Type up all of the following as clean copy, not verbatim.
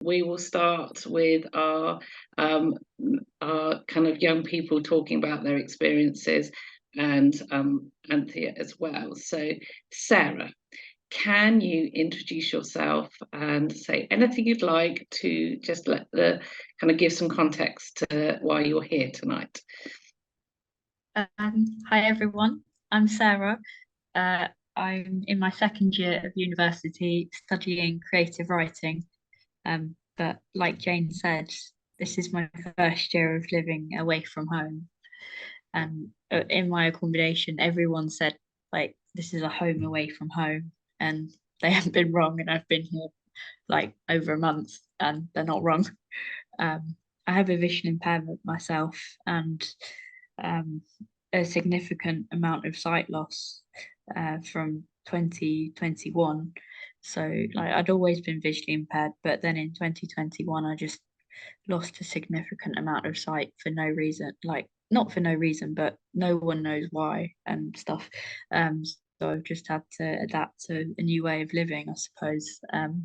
we will start with our kind of young people talking about their experiences, and Anthea as well. So Sarah, can you introduce yourself and say anything you'd like to just let the kind of give some context to why you're here tonight? Hi everyone, I'm Sarah. I'm in my second year of university studying creative writing. But like Jane said, this is my first year of living away from home. And in my accommodation, everyone said, like, this is a home away from home. And they haven't been wrong. And I've been here like over a month and they're not wrong. I have a vision impairment myself, and a significant amount of sight loss from 2021. So like I'd always been visually impaired, but then in 2021 I just lost a significant amount of sight for no reason, like not for no reason, but no one knows why and stuff. So I've just had to adapt to a new way of living, I suppose. And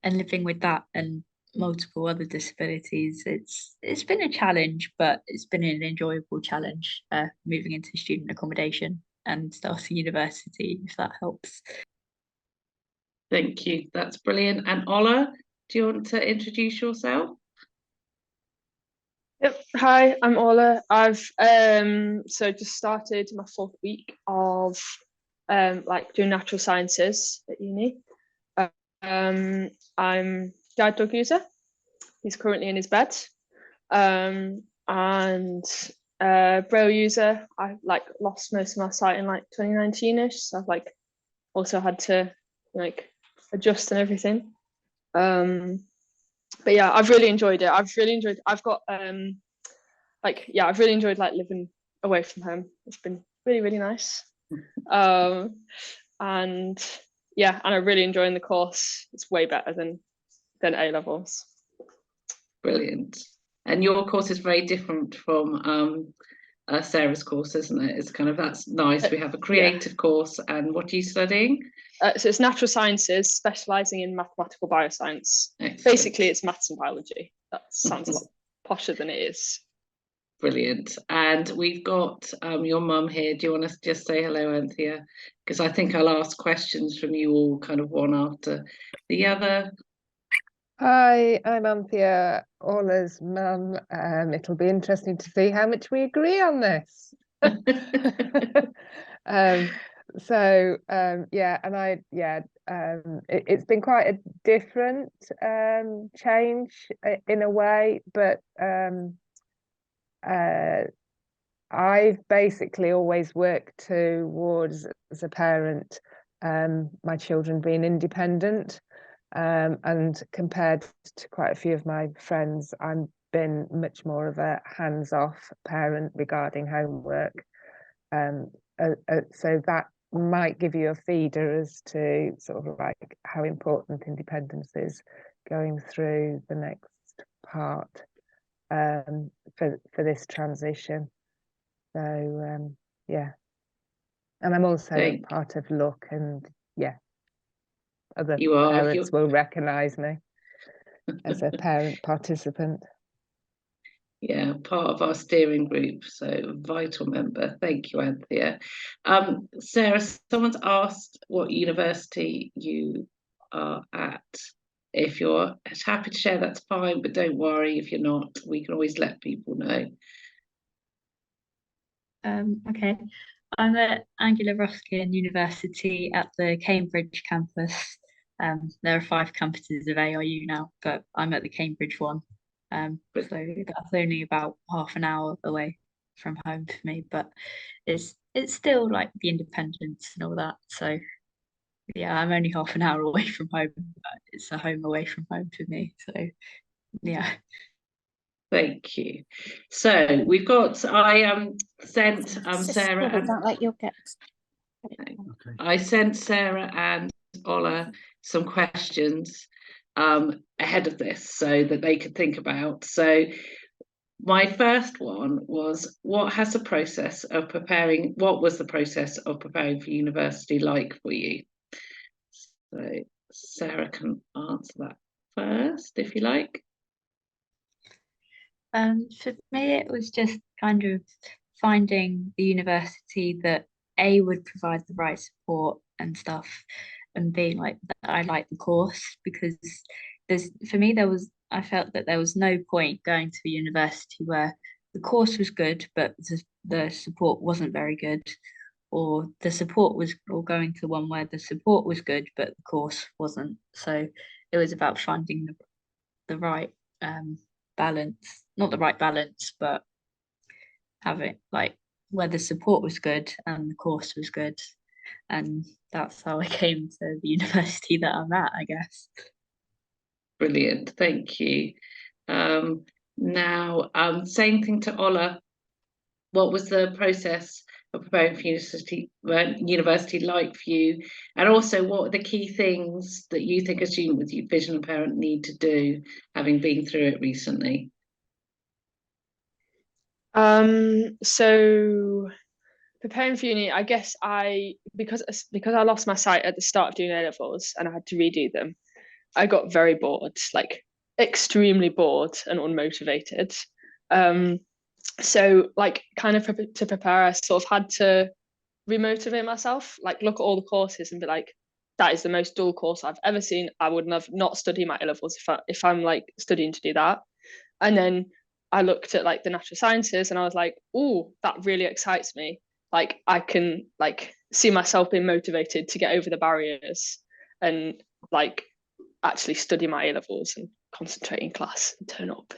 living with that and multiple other disabilities, it's been a challenge, but it's been an enjoyable challenge, moving into student accommodation and starting university, if that helps. Thank you, that's brilliant. And Ola, do you want to introduce yourself? Yep. Hi, I'm Ola. I've so just started my 4th week of like doing natural sciences at uni. I'm guide dog user. He's currently in his bed. And braille user. I like lost most of my sight in like 2019ish, so I've like also had to like adjust and everything. But yeah, I've really enjoyed it. I've really enjoyed. I've got like yeah, I've really enjoyed like living away from home. It's been really, really nice. And yeah, and I'm really enjoying the course. It's way better than A levels. Brilliant. And your course is very different from Sarah's course, isn't it? It's kind of, that's nice. We have a creative course. And what are you studying? So it's natural sciences, specialising in mathematical bioscience. Excellent. Basically, it's maths and biology. That sounds a lot posher than it is. Brilliant. And we've got your mum here. Do you want to just say hello, Anthea? Because I think I'll ask questions from you all kind of one after the other. Hi, I'm Anthea, Ola's mum. It'll be interesting to see how much we agree on this. It's been quite a different change in a way, but I've basically always worked towards, as a parent, my children being independent. And compared to quite a few of my friends, I've been much more of a hands-off parent regarding homework. So that might give you a feeder as to sort of like how important independence is going through the next part for this transition. So yeah, and I'm also part of Look, and yeah, other parents will recognise me as a parent participant. Yeah, part of our steering group, so vital member. Thank you, Anthea. Sarah, someone's asked what university you are at. If you're happy to share, that's fine, but don't worry if you're not. We can always let people know. Okay, I'm at Anglia Ruskin University at the Cambridge campus. There are 5 campuses of ARU now, but I'm at the Cambridge one. So that's only about half an hour away from home for me, but it's still like the independence and all that. So yeah, I'm only half an hour away from home, but it's a home away from home for me. So yeah. Thank you. So we've got, I sent Sarah and don't let your guests. Okay. I sent Sarah and Ola some questions ahead of this so that they could think about. So my first one was, what was the process of preparing for university like for you? So Sarah can answer that first, if you like. For me, it was just kind of finding the university that A, would provide the right support and stuff, and B, like that I like the course, because for me I felt that there was no point going to a university where the course was good but the support wasn't very good, or going to one where the support was good but the course wasn't. So it was about finding the right balance, not the right balance, but having like where the support was good and the course was good. And that's how I came to the university that I'm at, I guess. Brilliant, thank you. Now, same thing to Ola. What was the process of preparing for university like for you? And also, what are the key things that you think a student with vision impairment need to do, having been through it recently? So preparing for uni, I guess because I lost my sight at the start of doing A-levels and I had to redo them, I got very bored, like extremely bored and unmotivated. So like kind of to prepare, I sort of had to remotivate myself, like look at all the courses and be like, that is the most dull course I've ever seen. I wouldn't have not studied my A-levels if I'm like studying to do that. And then I looked at like the natural sciences and I was like, oh, that really excites me. Like I can like see myself being motivated to get over the barriers and like actually study my A-levels and concentrate in class and turn up,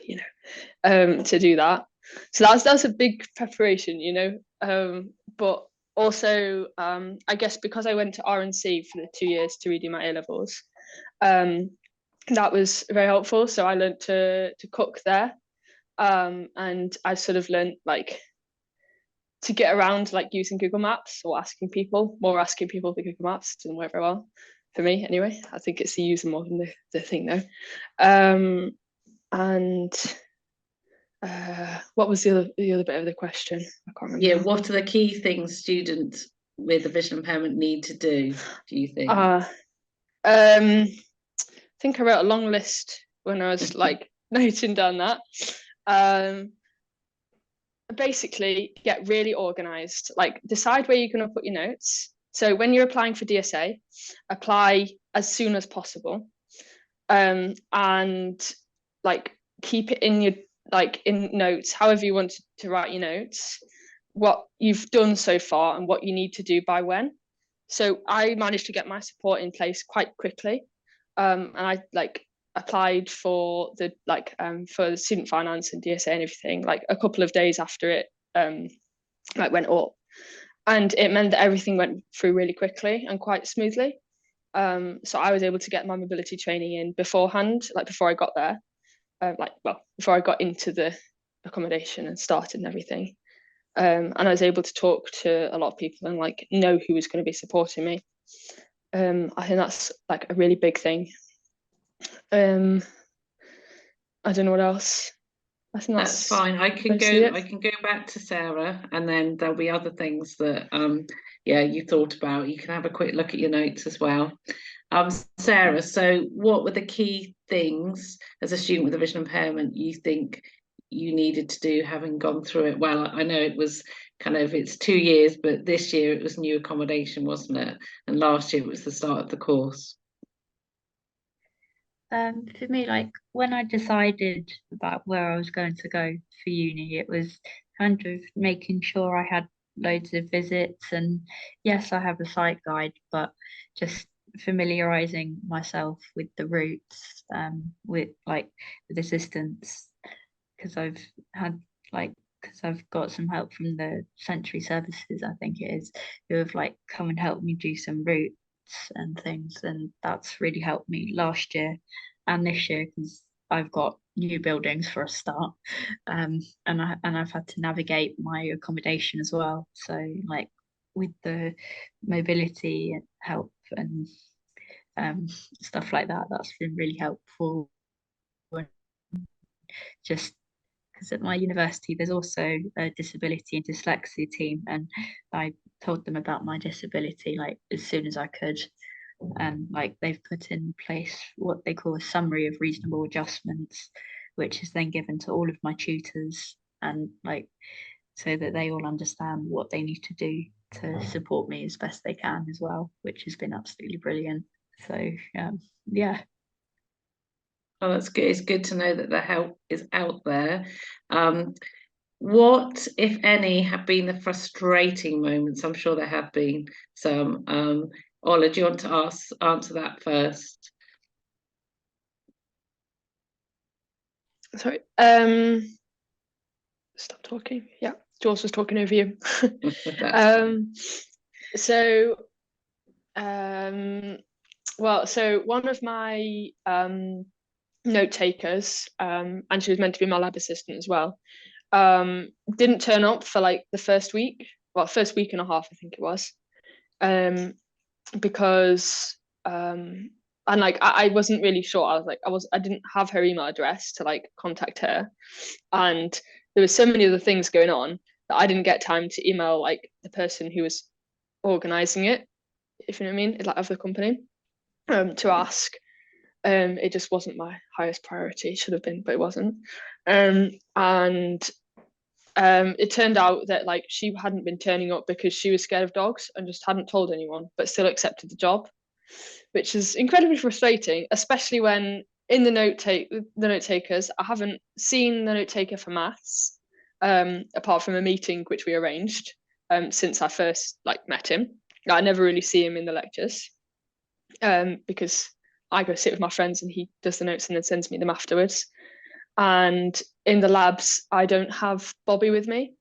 to do that. So that's a big preparation, but also I guess because I went to RNC for the 2 years to redo my A-levels, that was very helpful. So I learned to cook there, and I sort of learned like to get around like using Google Maps or asking people for Google Maps. Doesn't work very well for me anyway. I think it's the user more than the thing though. And what was the other bit of the question? I can't remember. Yeah, what are the key things students with a vision impairment need to do you think? I think I wrote a long list when I was like noting down that. Basically get really organized, like decide where you're going to put your notes. So when you're applying for DSA, apply as soon as possible, and like keep it in your in notes, however you want to write your notes, what you've done so far and what you need to do by when. So I managed to get my support in place quite quickly, and I applied for the for the student finance and DSA and everything like a couple of days after it went up, and it meant that everything went through really quickly and quite smoothly. So I was able to get my mobility training in beforehand, like before I got there, before I got into the accommodation and started and everything. And I was able to talk to a lot of people and like know who was going to be supporting me. I think that's like a really big thing. I don't know what else. I think that's fine. I can go back to Sarah, and then there'll be other things that you thought about. You can have a quick look at your notes as well. Sarah, so what were the key things as a student with a vision impairment you think you needed to do, having gone through it? Well, I know it was it's 2 years, but this year it was new accommodation, wasn't it? And last year it was the start of the course. For me, like when I decided about where I was going to go for uni, it was kind of making sure I had loads of visits, and yes, I have a sight guide, but just familiarizing myself with the routes, with assistance, because I've got some help from the Century Services, I think it is, who have come and helped me do some routes and things, and that's really helped me last year and this year, because I've got new buildings for a start, and I've had to navigate my accommodation as well. So with the mobility and help and stuff like that, that's been really helpful. Just because at my university there's also a disability and dyslexia team, and I told them about my disability as soon as I could, and like they've put in place what they call a summary of reasonable adjustments, which is then given to all of my tutors, and like so that they all understand what they need to do to support me as best they can as well, which has been absolutely brilliant. So yeah. Oh, that's good. It's good to know that the help is out there. What, if any, have been the frustrating moments? I'm sure there have been some. Ola, do you want to answer that first? Sorry. Stop talking. Yeah, Jules was talking over you. So one of my note takers, and she was meant to be my lab assistant as well, didn't turn up for like the first week and a half, I think it was, because and like I wasn't really sure. I didn't have her email address to like contact her, and there were so many other things going on that I didn't get time to email like the person who was organizing it, if you know what I mean, like of the company, to ask. It just wasn't my highest priority. It should have been, but it wasn't. And it turned out that like she hadn't been turning up because she was scared of dogs and just hadn't told anyone, but still accepted the job, which is incredibly frustrating, especially when in the note takers, I haven't seen the note taker for maths, apart from a meeting which we arranged since I first like met him. I never really see him in the lectures because I go sit with my friends and he does the notes and then sends me them afterwards. And in the labs, I don't have Bobby with me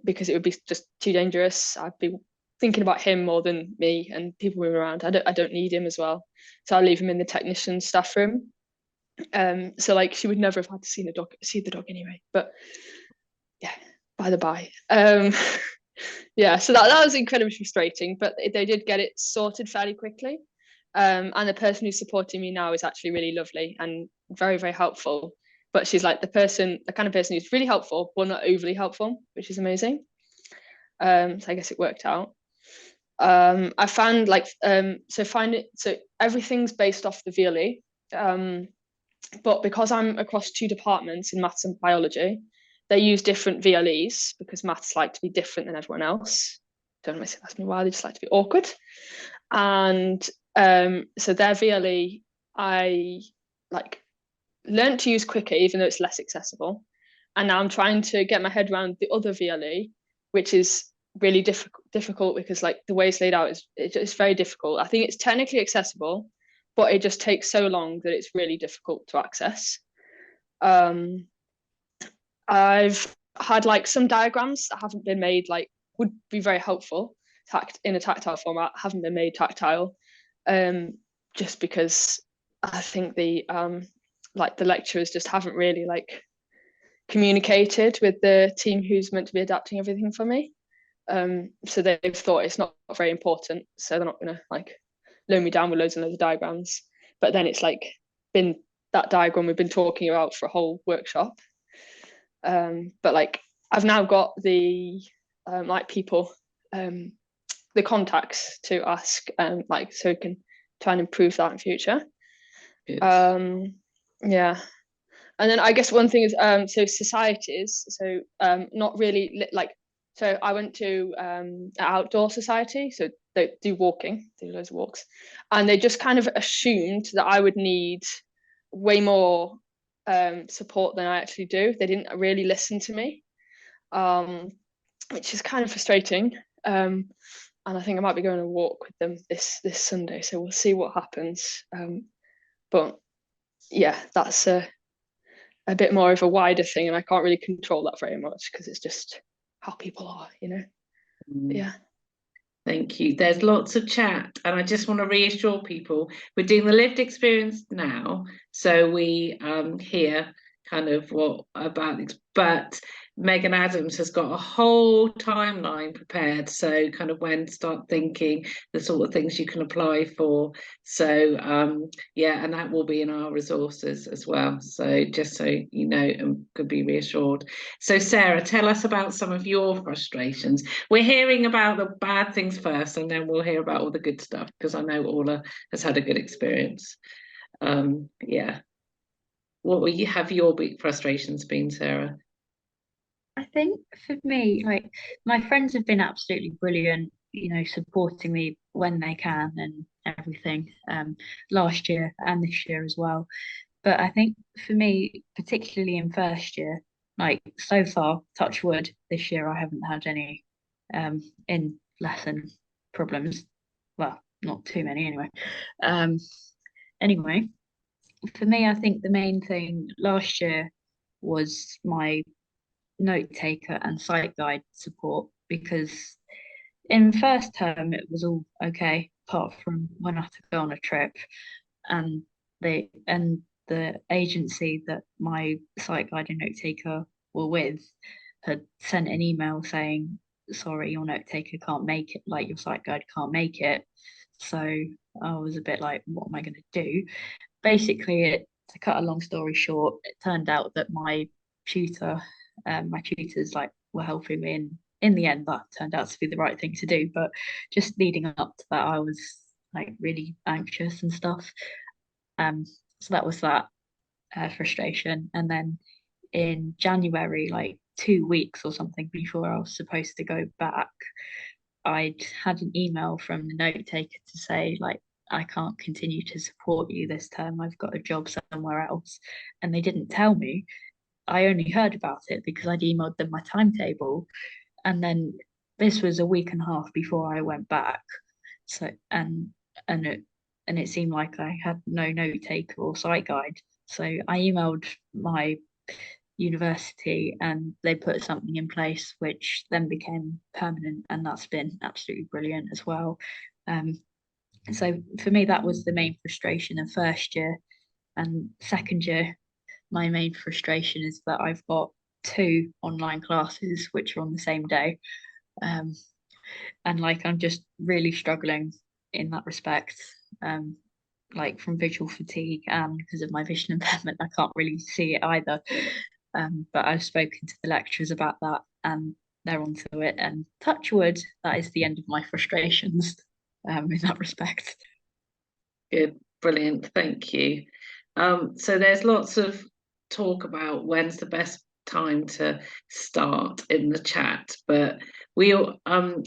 because it would be just too dangerous. I'd be thinking about him more than me and people moving around. I don't need him as well, so I leave him in the technician staff room. So like she would never have had to see the dog anyway. But yeah, by the by. Yeah, so that was incredibly frustrating, but they did get it sorted fairly quickly. And the person who's supporting me now is actually really lovely and very, very helpful. But she's like the kind of person who's really helpful, but not overly helpful, which is amazing. So I guess it worked out. I found like so everything's based off the VLE, but because I'm across two departments in maths and biology, they use different VLEs because maths like to be different than everyone else. Don't ask me why, they just like to be awkward. And so their VLE I like learned to use quicker, even though it's less accessible. And now I'm trying to get my head around the other VLE, which is really difficult because like the way it's laid out it's very difficult. I think it's technically accessible, but it just takes so long that it's really difficult to access. I've had like some diagrams that haven't been made, like would be very helpful in a tactile format, haven't been made tactile, just because I think the lecturers just haven't really like communicated with the team who's meant to be adapting everything for me. So they've thought it's not very important, so they're not gonna like load me down with loads and loads of diagrams. But then it's like been that diagram we've been talking about for a whole workshop. But like I've now got the like people, the contacts to ask, like so we can try and improve that in future. Yeah. And then I guess one thing is so societies, so not really like, so I went to an outdoor society, so they do walking, they do loads of walks, and they just kind of assumed that I would need way more support than I actually do. They didn't really listen to me, which is kind of frustrating. And I think I might be going on a walk with them this Sunday, so we'll see what happens. But yeah, that's a bit more of a wider thing, and I can't really control that very much because it's just how people are, you know. Yeah. Thank you. There's lots of chat, and I just want to reassure people we're doing the lived experience now, so we hear kind of what about this, but Megan Adams has got a whole timeline prepared. So kind of when start thinking the sort of things you can apply for. So yeah, and that will be in our resources as well. So just so you know and could be reassured. So Sarah, tell us about some of your frustrations. We're hearing about the bad things first, and then we'll hear about all the good stuff, because I know Orla has had a good experience. Yeah. What will you have your big frustrations been, Sarah? I think for me, like my friends have been absolutely brilliant, you know, supporting me when they can and everything, last year and this year as well. But I think for me, particularly in first year, like so far, touch wood, this year I haven't had any in lesson problems. Well, not too many anyway. Anyway, for me, I think the main thing last year was my note taker and sight guide support, because in first term it was all okay apart from when I had to go on a trip, and the agency that my sight guide and note taker were with had sent an email saying, sorry, your note taker can't make it, like your sight guide can't make it. So I was a bit like, what am I going to do? Basically, to cut a long story short, it turned out that my tutor, my tutors like were helping me, and in the end that turned out to be the right thing to do. But just leading up to that, I was like really anxious and stuff. So that was that frustration. And then in January, like 2 weeks or something before I was supposed to go back, I'd had an email from the note taker to say, like, I can't continue to support you this term. I've got a job somewhere else. And they didn't tell me. I only heard about it because I'd emailed them my timetable. And then this was a week and a half before I went back. So and it seemed like I had no note taker or sight guide. So I emailed my university and they put something in place which then became permanent, and that's been absolutely brilliant as well. So for me that was the main frustration in first year. And second year, my main frustration is that I've got 2 online classes which are on the same day, and like I'm just really struggling in that respect, like from visual fatigue and because of my vision impairment I can't really see it either. But I've spoken to the lecturers about that and they're onto it, and touch wood, that is the end of my frustrations in that respect. Good, brilliant, thank you. So there's lots of talk about when's the best time to start in the chat, but I'm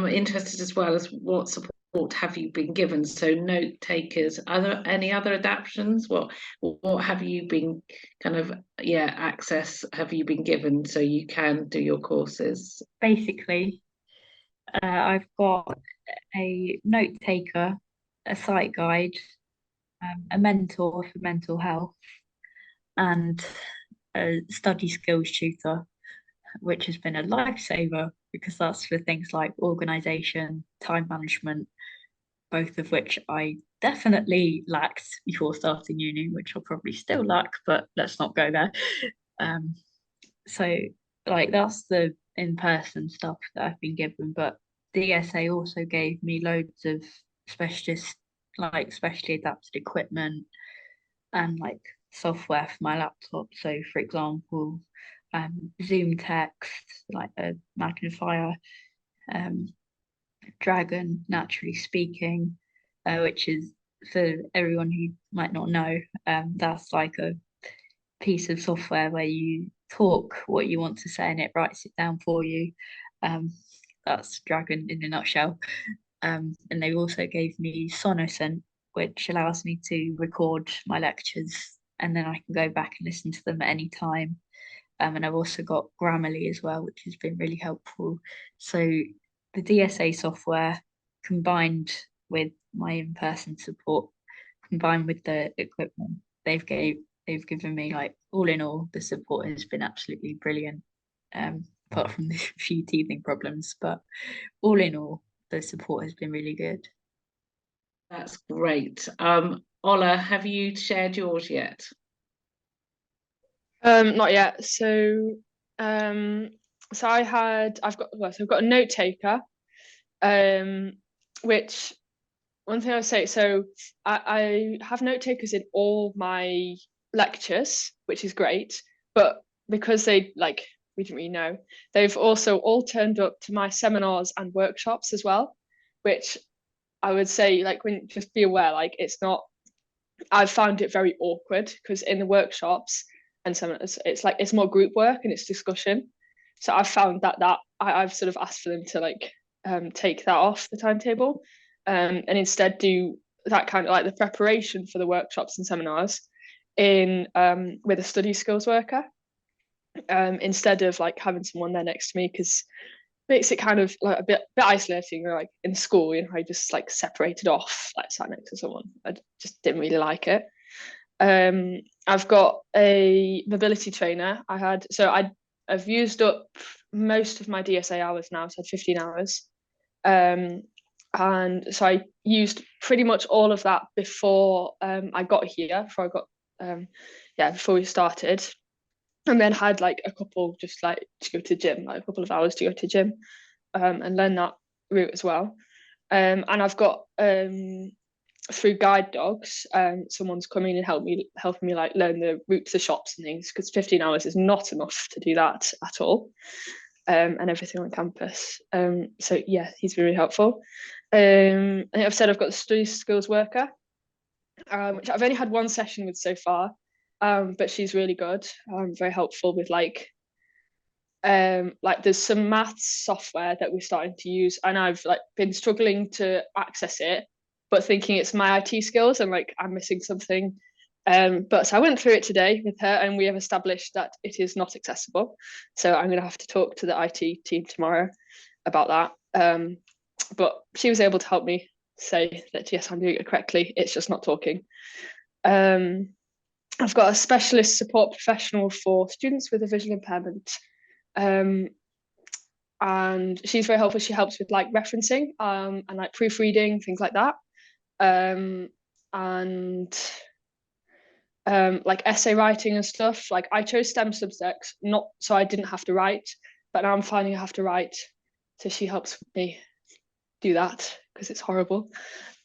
interested as well as what support have you been given? So note takers, are there any other adaptations? What have you been kind of access have you been given so you can do your courses? Basically, I've got a note taker, a sight guide, a mentor for mental health, and a study skills tutor, which has been a lifesaver because that's for things like organisation, time management, both of which I definitely lacked before starting uni, which I'll probably still lack, but let's not go there. So like that's the in-person stuff that I've been given, but DSA also gave me loads of specialist, like specially adapted equipment and like software for my laptop. So for example, Zoom text, like a magnifier, Dragon naturally speaking, which is, for everyone who might not know, that's like a piece of software where you talk what you want to say and it writes it down for you. That's Dragon in a nutshell. And they also gave me Sonoscent, which allows me to record my lectures and then I can go back and listen to them at any time. And I've also got Grammarly as well, which has been really helpful. So the DSA software combined with my in-person support, combined with the equipment they've given me, like all in all, the support has been absolutely brilliant. Apart from the few teething problems, but all in all, the support has been really good. That's great. Ola, have you shared yours yet? Not yet. So So I've got a note taker, which one thing I would say, so I have note takers in all my lectures, which is great, but because we didn't really know, they've also all turned up to my seminars and workshops as well, which I would say, like, when just be aware, like, it's not, I've found it very awkward because in the workshops and seminars, it's like it's more group work and it's discussion. So I've found that I've sort of asked for them to like take that off the timetable, and instead do that kind of like the preparation for the workshops and seminars in with a study skills worker, instead of like having someone there next to me, because makes it kind of like a bit isolating. Or like in school, you know, I just like separated off, like sat next to someone. I just didn't really like it. I've got a mobility trainer. I've used up most of my DSA hours now, so I had 15 hours. And so I used pretty much all of that before I got here, before we started. And then had like a couple just like to go to gym, like a couple of hours to go to gym, and learn that route as well. And I've got through guide dogs, someone's coming and helping me like learn the route to the shops and things, because 15 hours is not enough to do that at all, and everything on campus. So yeah, he's been really helpful. And I've said I've got the study skills worker, which I've only had one session with so far, but she's really good, very helpful with like there's some maths software that we're starting to use, and I've like been struggling to access it, but thinking it's my IT skills and like I'm missing something. But so I went through it today with her, and we have established that it is not accessible. So I'm going to have to talk to the IT team tomorrow about that. But she was able to help me say that yes, I'm doing it correctly. It's just not talking. I've got a specialist support professional for students with a visual impairment. And she's very helpful. She helps with like referencing and like proofreading, things like that. And like essay writing and stuff. Like I chose STEM subjects, not so I didn't have to write, but now I'm finding I have to write. So she helps me do that because it's horrible.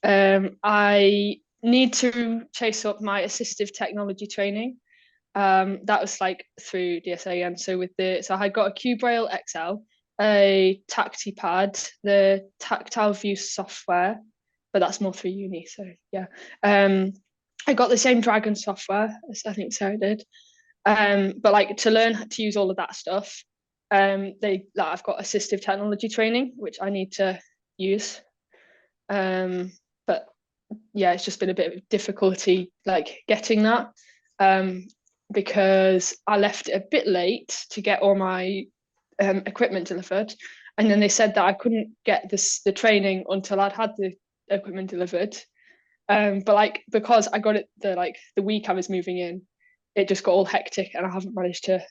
I need to chase up my assistive technology training. That was like through DSA, and so I got a QBraille XL, a TactiPad, the tactile view software, but that's more through uni. So yeah, I got the same Dragon software as I think Sarah did, but like to learn to use all of that stuff, I've got assistive technology training which I need to use, but yeah, it's just been a bit of difficulty like getting that, because I left it a bit late to get all my equipment delivered, and then they said that I couldn't get the training until I'd had the equipment delivered. But like because I got it the week I was moving in, it just got all hectic, and I haven't managed to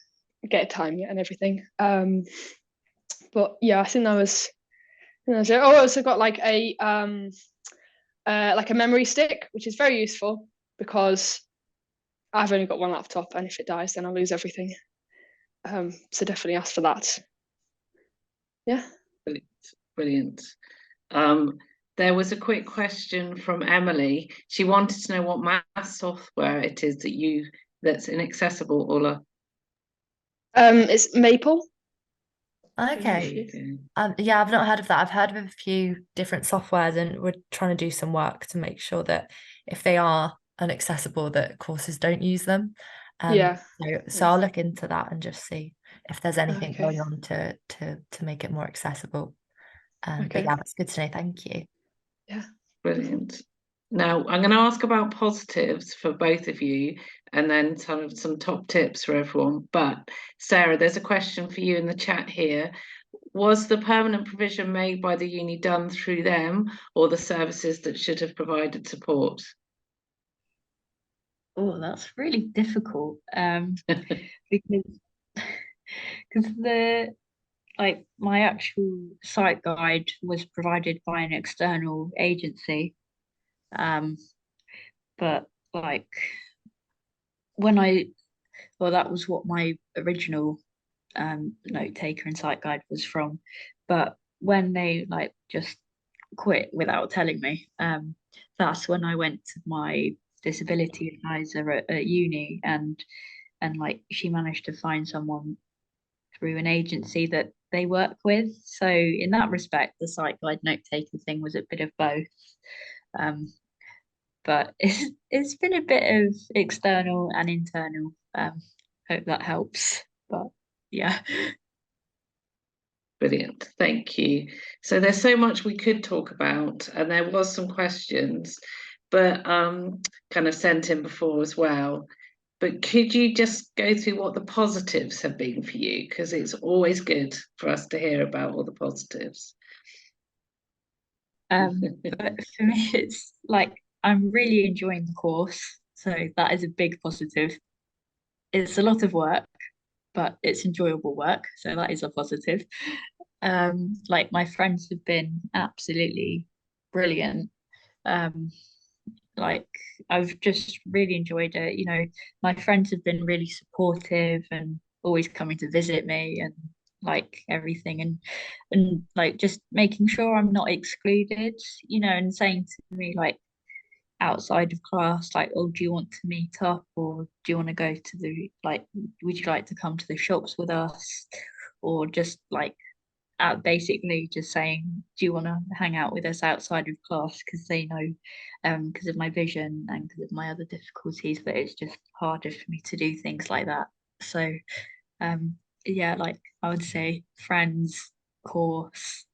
get a time yet and everything. But yeah, I think that was it. Oh, I also got like a memory stick, which is very useful because I've only got one laptop, and if it dies, then I'll lose everything. So definitely ask for that. Yeah. Brilliant. There was a quick question from Emily. She wanted to know what math software it is that's inaccessible, Ola. It's Maple. Okay. Yeah, I've not heard of that. I've heard of a few different softwares, and we're trying to do some work to make sure that if they are inaccessible, that courses don't use them. Yeah. So I'll look into that and just see if there's anything Okay. going on to make it more accessible. But Okay. yeah, that's good to know. Thank you. Yeah. Brilliant. Now I'm going to ask about positives for both of you, and then some top tips for everyone. But Sarah, there's a question for you in the chat here. Was the permanent provision made by the uni done through them or the services that should have provided support? Oh, that's really difficult. Because my actual site guide was provided by an external agency. But like that was what my original note taker and sight guide was from. But when they like just quit without telling me, that's when I went to my disability advisor at uni, and like she managed to find someone through an agency that they work with. So in that respect, the sight guide note taking thing was a bit of both. But it's been a bit of external and internal. Hope that helps. But yeah. Brilliant, thank you. So there's so much we could talk about, and there was some questions, but kind of sent in before as well. But could you just go through what the positives have been for you? Because it's always good for us to hear about all the positives. But for me, it's like I'm really enjoying the course, so that is a big positive. It's a lot of work, but it's enjoyable work, so that is a positive. Like my friends have been absolutely brilliant. Like I've just really enjoyed it. You know, my friends have been really supportive and always coming to visit me and like everything, and like just making sure I'm not excluded, you know, and saying to me like outside of class, like, oh, do you want to meet up, or do you want to go to the like, would you like to come to the shops with us, or just like basically just saying, do you want to hang out with us outside of class, because they know because of my vision and because of my other difficulties that it's just harder for me to do things like that. So yeah, like I would say friends, course,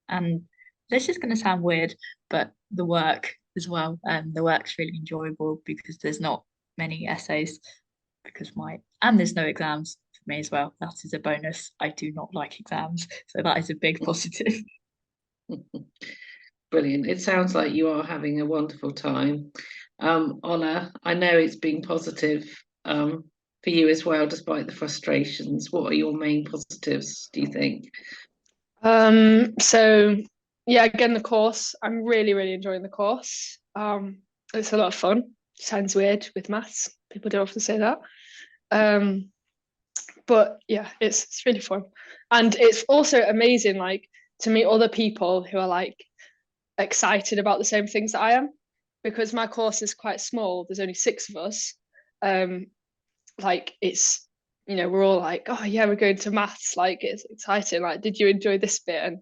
and this is going to sound weird, but the work as well. The work's really enjoyable because there's not many essays, and there's no exams for me as well. That is a bonus. I do not like exams, so that is a big positive. Brilliant. It sounds like you are having a wonderful time. Ola, I know it's been positive for you as well, despite the frustrations. What are your main positives, do you think? So yeah, again, the course, I'm really enjoying the course. It's a lot of fun. Sounds weird with maths. People don't often say that. But yeah, it's really fun. And it's also amazing, like, to meet other people who are like excited about the same things that I am, because my course is quite small. There's only 6 of us. Like it's, you know, we're all like, oh yeah, we're going to maths, like it's exciting, like did you enjoy this bit, and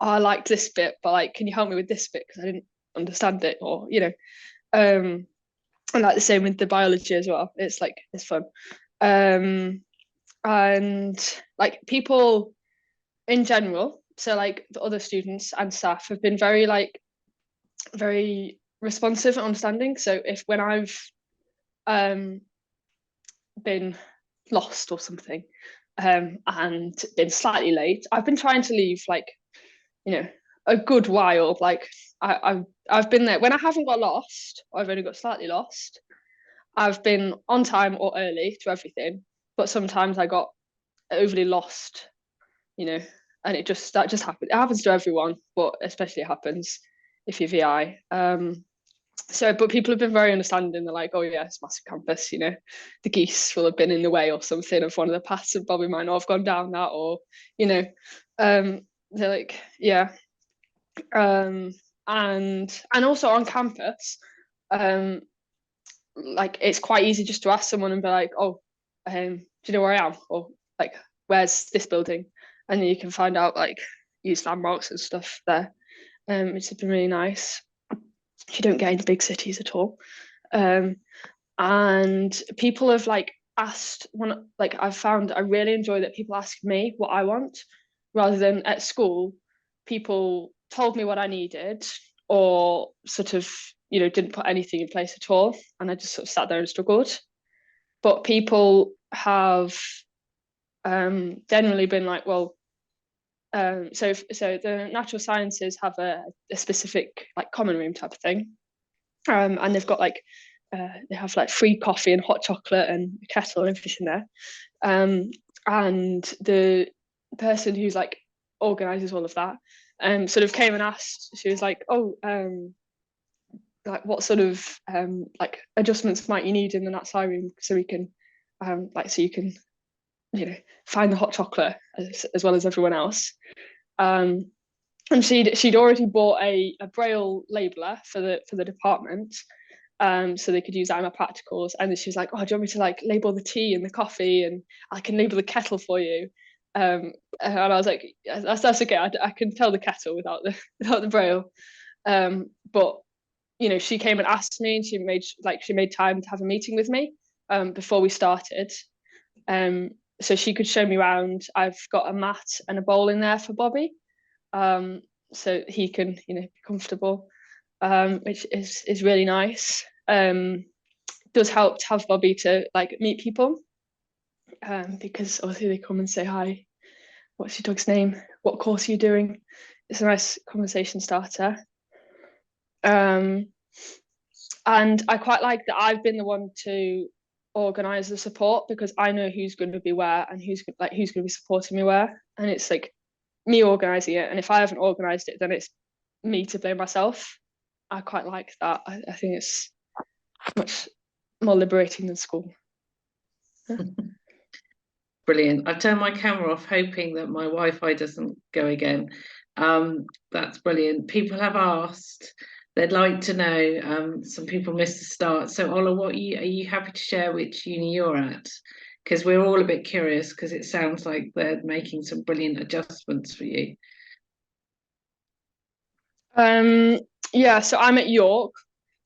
oh, I liked this bit, but like can you help me with this bit because I didn't understand it, or you know, and like the same with the biology as well. It's like it's fun. And like people in general, so like the other students and staff have been very responsive and understanding. So if when I've been lost or something and been slightly late, I've been trying to leave like, you know, a good while. Like I've been there when I haven't got lost, or I've only got slightly lost. I've been on time or early to everything, but sometimes I got overly lost, you know, and that just happens. It happens to everyone, but especially it happens if you're VI. So, but people have been very understanding. They're like, oh yeah, it's massive campus, you know, the geese will have been in the way or something of one of the paths, and Bobby might not have gone down that, or, you know, they're like, yeah. And also on campus, like it's quite easy just to ask someone and be like, oh, do you know where I am? Or like, where's this building? And then you can find out, like, use landmarks and stuff there. It's been really nice. You don't get into big cities at all. And people have like asked like I've found I really enjoy that people ask me what I want, rather than at school people told me what I needed, or sort of, you know, didn't put anything in place at all, and I just sort of sat there and struggled. But people have generally been like, well, so the natural sciences have a specific like common room type of thing, and they've got like they have like free coffee and hot chocolate and a kettle and everything there, and the person who's like organizes all of that sort of came and asked. She was like, oh, like what sort of like adjustments might you need in the nat sci room, so we can so you can find the hot chocolate as well as everyone else. And she'd already bought a braille labeler for the department, so they could use that in my practicals. And then she was like, "Oh, do you want me to like label the tea and the coffee, and I can label the kettle for you?" And I was like, "That's okay. I can tell the kettle without the braille." But she came and asked me, and she made time to have a meeting with me before we started. So she could show me around. I've got a mat and a bowl in there for Bobby, so he can be comfortable, which is really nice. Does help to have Bobby to like meet people, because obviously they come and say hi. What's your dog's name? What course are you doing? It's a nice conversation starter. And I quite like that I've been the one to organise the support, because I know who's going to be where and who's going to be supporting me where, and it's like me organising it. And if I haven't organised it, then it's me to blame myself. I quite like that. I think it's much more liberating than school. Brilliant. I've turned my camera off, hoping that my Wi-Fi doesn't go again. That's brilliant. People have asked, they'd like to know, some people missed the start. So Ola, are you happy to share which uni you're at? Because we're all a bit curious, because it sounds like they're making some brilliant adjustments for you. Yeah, so I'm at York.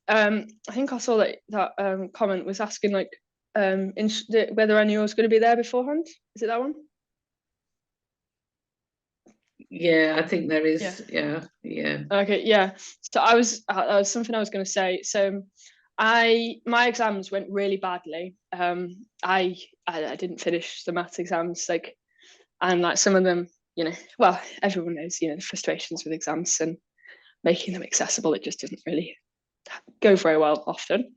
I think I saw that comment was asking like whether I knew I was going to be there beforehand. Is it that one? Yeah, I think there is. Yeah. Okay, yeah. So that was something I was going to say. So my exams went really badly. I didn't finish the maths exams, and like some of them, well, everyone knows, the frustrations with exams and making them accessible. It just didn't really go very well often.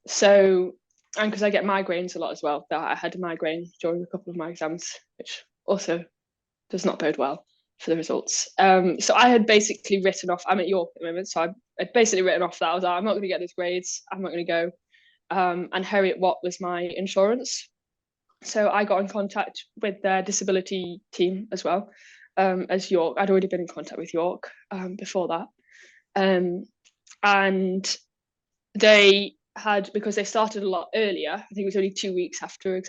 So, and because I get migraines a lot as well, I had a migraine during a couple of my exams, which also does not bode well for the results. So I had basically written off, I'm at York at the moment, so I'd basically written off that. I was like, I'm not going to get those grades, I'm not going to go. And Harriet Watt was my insurance. So I got in contact with their disability team as well, as York. I'd already been in contact with York before that. And they had, because they started a lot earlier, I think it was only 2 weeks after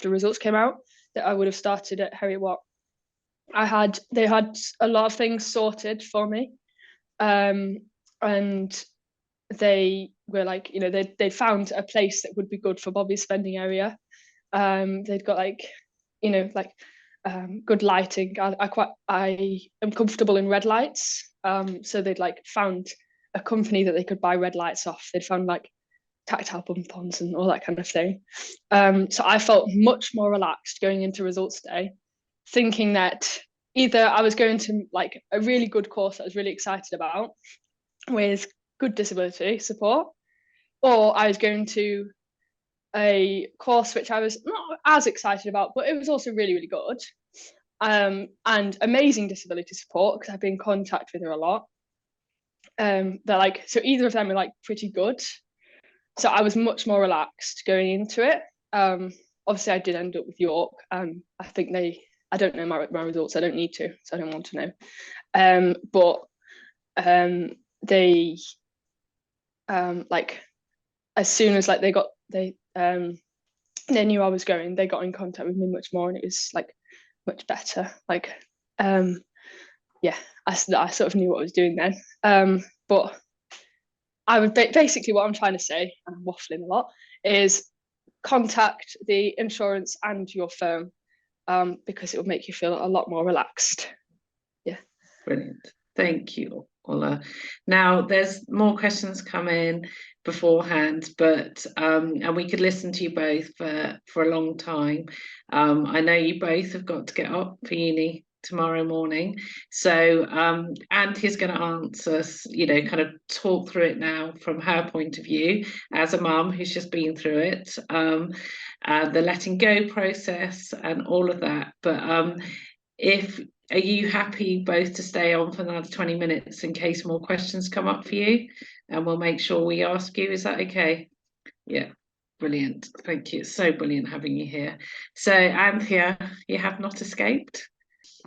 results came out, that I would have started at Harriet Watt. They had a lot of things sorted for me, and they were like, they found a place that would be good for Bobby's spending area. They'd got good lighting. I am comfortable in red lights, so they'd found a company that they could buy red lights off. They'd found tactile bump-ons and all that kind of thing. So I felt much more relaxed going into results day, thinking that either I was going to a really good course that I was really excited about with good disability support, or I was going to a course which I was not as excited about, but it was also really, really good, and amazing disability support, because I've been in contact with her a lot. They're so either of them are pretty good. So I was much more relaxed going into it. Obviously I did end up with York, and I think I don't know my results. I don't need to, so I don't want to know. But they as soon as they knew I was going, they got in contact with me much more, and it was much better. I sort of knew what I was doing then. But I would basically, what I'm trying to say, and I'm waffling a lot, is contact the insurance and your firm, because it will make you feel a lot more relaxed. Yeah. Brilliant. Thank you, Ola. Now, there's more questions come in beforehand, but and we could listen to you both for a long time. I know you both have got to get up for uni tomorrow morning, so Anthony's going to answer, kind of talk through it now from her point of view as a mum who's just been through it, the letting go process and all of that. But are you happy both to stay on for another 20 minutes in case more questions come up for you? And we'll make sure we ask you. Is that okay? Yeah. Brilliant. Thank you. It's so brilliant having you here. So, Anthea, you have not escaped?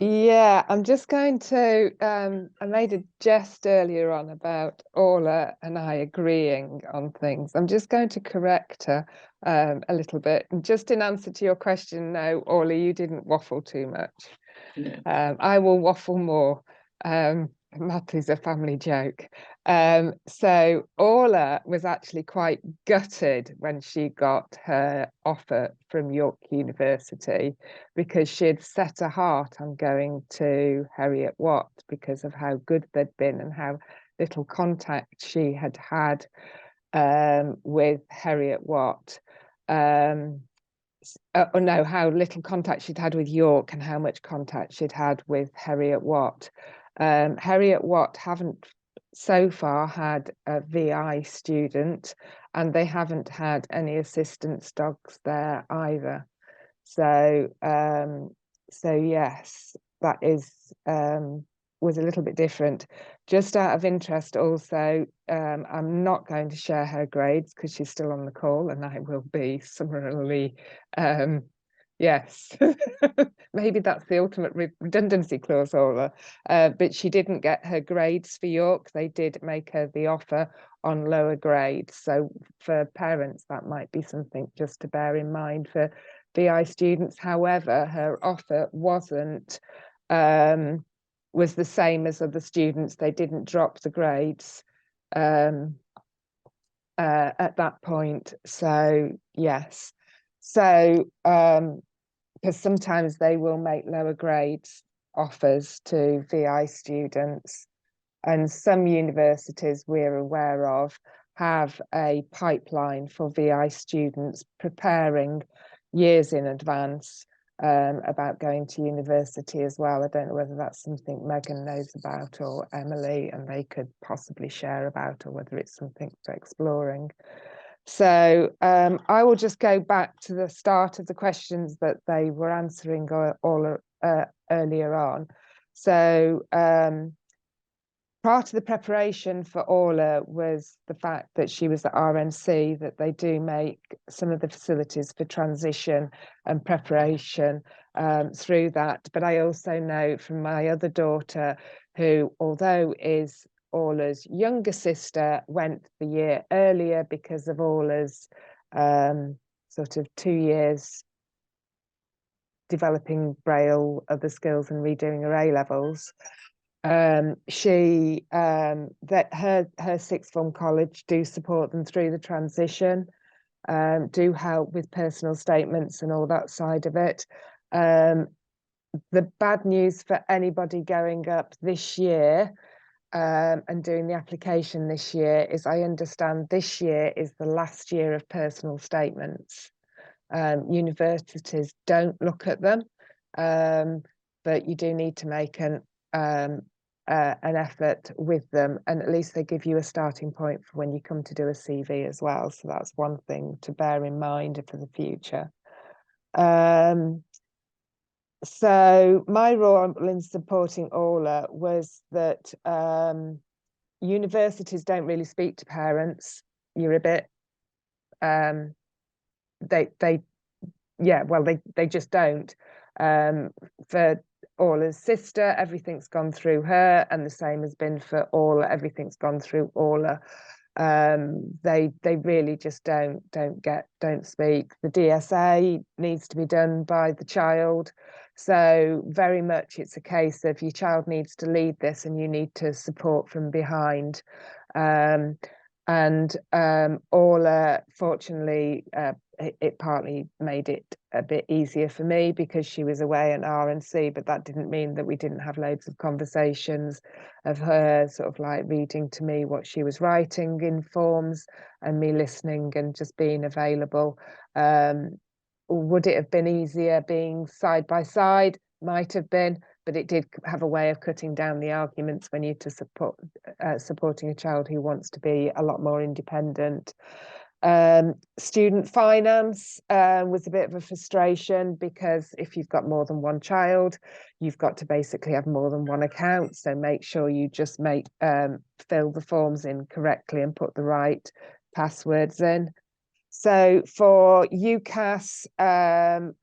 Yeah, I'm just going to, I made a jest earlier on about Orla and I agreeing on things. I'm just going to correct her a little bit. And just in answer to your question, no, Orla, you didn't waffle too much. No. I will waffle more. That is a family joke. So Orla was actually quite gutted when she got her offer from York University, because she'd set her heart on going to Heriot Watt because of how good they'd been and how little contact she had had with Heriot Watt. Oh no, how little contact she'd had with York and how much contact she'd had with Heriot Watt. Heriot Watt haven't so far had a VI student, and they haven't had any assistance dogs there either. So so yes, that is was a little bit different. Just out of interest also, I'm not going to share her grades because she's still on the call, and I will be summarily yes, maybe that's the ultimate redundancy clause, Ola. But she didn't get her grades for York. They did make her the offer on lower grades. So for parents, that might be something just to bear in mind for VI students. However, her offer was the same as other students. They didn't drop the grades at that point. So yes. So because sometimes they will make lower grades offers to VI students, and some universities we're aware of have a pipeline for VI students preparing years in advance about going to university as well. I don't know whether that's something Megan knows about or Emily, and they could possibly share about, or whether it's something for exploring. So I will just go back to the start of the questions that they were answering all earlier on. So part of the preparation for Orla was the fact that she was at RNC, that they do make some of the facilities for transition and preparation through that. But I also know from my other daughter, who, although is Orla's younger sister, went the year earlier because of Orla's sort of 2 years developing Braille, other skills, and redoing her A-levels. That her sixth form college do support them through the transition, do help with personal statements and all that side of it. The bad news for anybody going up this year and doing the application this year is, I understand this year is the last year of personal statements. Universities don't look at them, but you do need to make an effort with them, and at least they give you a starting point for when you come to do a CV as well. So that's one thing to bear in mind for the future. So my role in supporting Orla was that universities don't really speak to parents. You're a bit they just don't. For Orla's sister, everything's gone through her, and the same has been for Orla. Everything's gone through Orla. They really just don't speak. The DSA needs to be done by the child. So very much it's a case of your child needs to lead this and you need to support from behind. Orla, fortunately, it partly made it a bit easier for me because she was away at RNC, but that didn't mean that we didn't have loads of conversations of her sort of like reading to me what she was writing in forms and me listening and just being available. Would it have been easier being side by side? Might have been, but it did have a way of cutting down the arguments when you're supporting a child who wants to be a lot more independent. Student finance was a bit of a frustration, because if you've got more than one child, you've got to basically have more than one account. So make sure you just fill the forms in correctly and put the right passwords in. So for UCAS,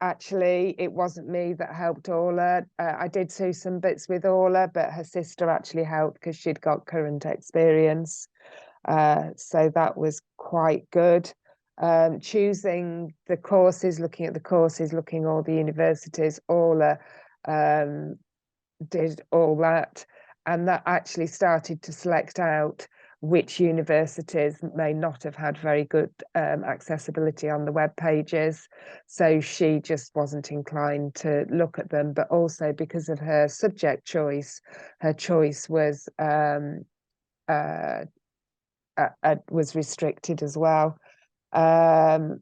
actually, it wasn't me that helped Orla. I did do some bits with Orla, but her sister actually helped because she'd got current experience. So that was quite good. Choosing the courses, looking at the courses, looking at all the universities, Orla did all that. And that actually started to select out which universities may not have had very good accessibility on the web pages. So she just wasn't inclined to look at them, but also because of her subject choice, her choice was restricted as well. So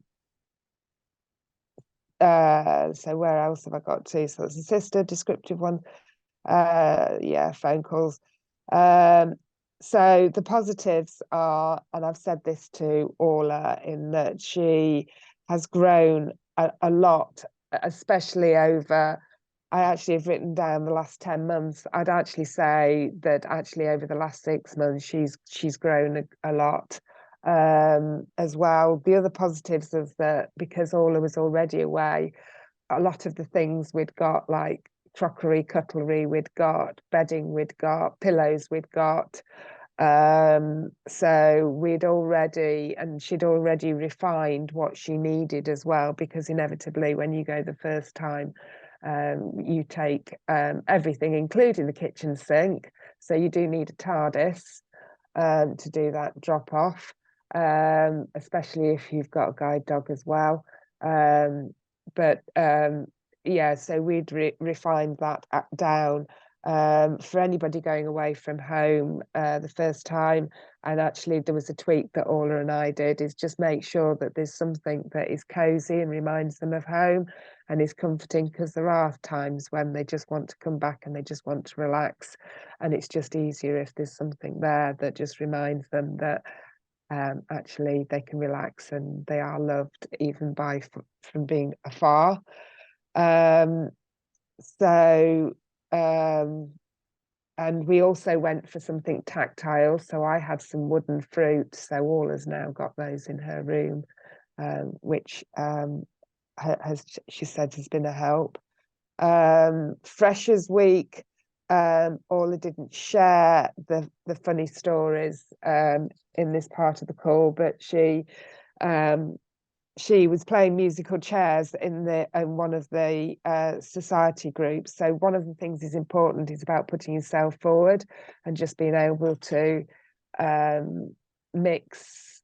where else have I got to? So it's a sister, descriptive one. Yeah, phone calls. So the positives are, and I've said this to Orla, in that she has grown a lot, especially over, I actually have written down the last 10 months. I'd actually say that actually over the last 6 months, she's grown a lot as well. The other positives is that because Orla was already away, a lot of the things we'd got, like crockery, cutlery, we'd got bedding, we'd got pillows, we'd got. So we'd already, and she'd already refined what she needed as well, because inevitably when you go the first time, you take everything, including the kitchen sink. So you do need a TARDIS to do that drop off, especially if you've got a guide dog as well. But yeah, so we'd refined that down for anybody going away from home the first time. And actually there was a tweak that Orla and I did, is just make sure that there's something that is cozy and reminds them of home and is comforting, because there are times when they just want to come back and they just want to relax, and it's just easier if there's something there that just reminds them that actually they can relax and they are loved even from being afar. And we also went for something tactile, so I had some wooden fruit, so Orla's now got those in her room, which she said has been a help. Freshers Week, Orla didn't share the funny stories in this part of the call, but she was playing musical chairs in one of the society groups. So one of the things is important is about putting yourself forward and just being able to mix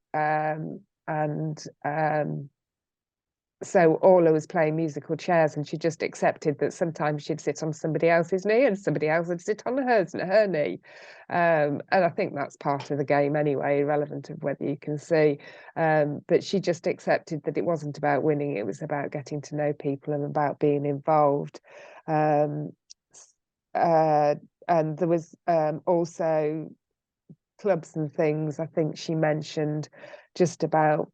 so Orla was playing musical chairs, and she just accepted that sometimes she'd sit on somebody else's knee and somebody else would sit on her knee. And I think that's part of the game anyway, irrelevant of whether you can see. But she just accepted that it wasn't about winning, it was about getting to know people and about being involved. And there was also clubs and things. I think she mentioned just about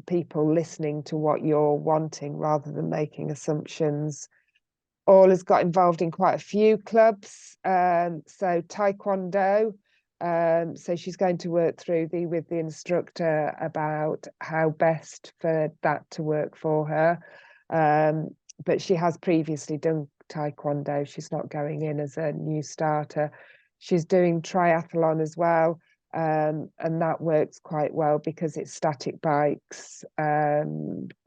people listening to what you're wanting rather than making assumptions. Orla's got involved in quite a few clubs, so taekwondo, so she's going to work through with the instructor about how best for that to work for her, but she has previously done taekwondo. She's not going in as a new starter. She's doing triathlon as well, and that works quite well because it's static bikes.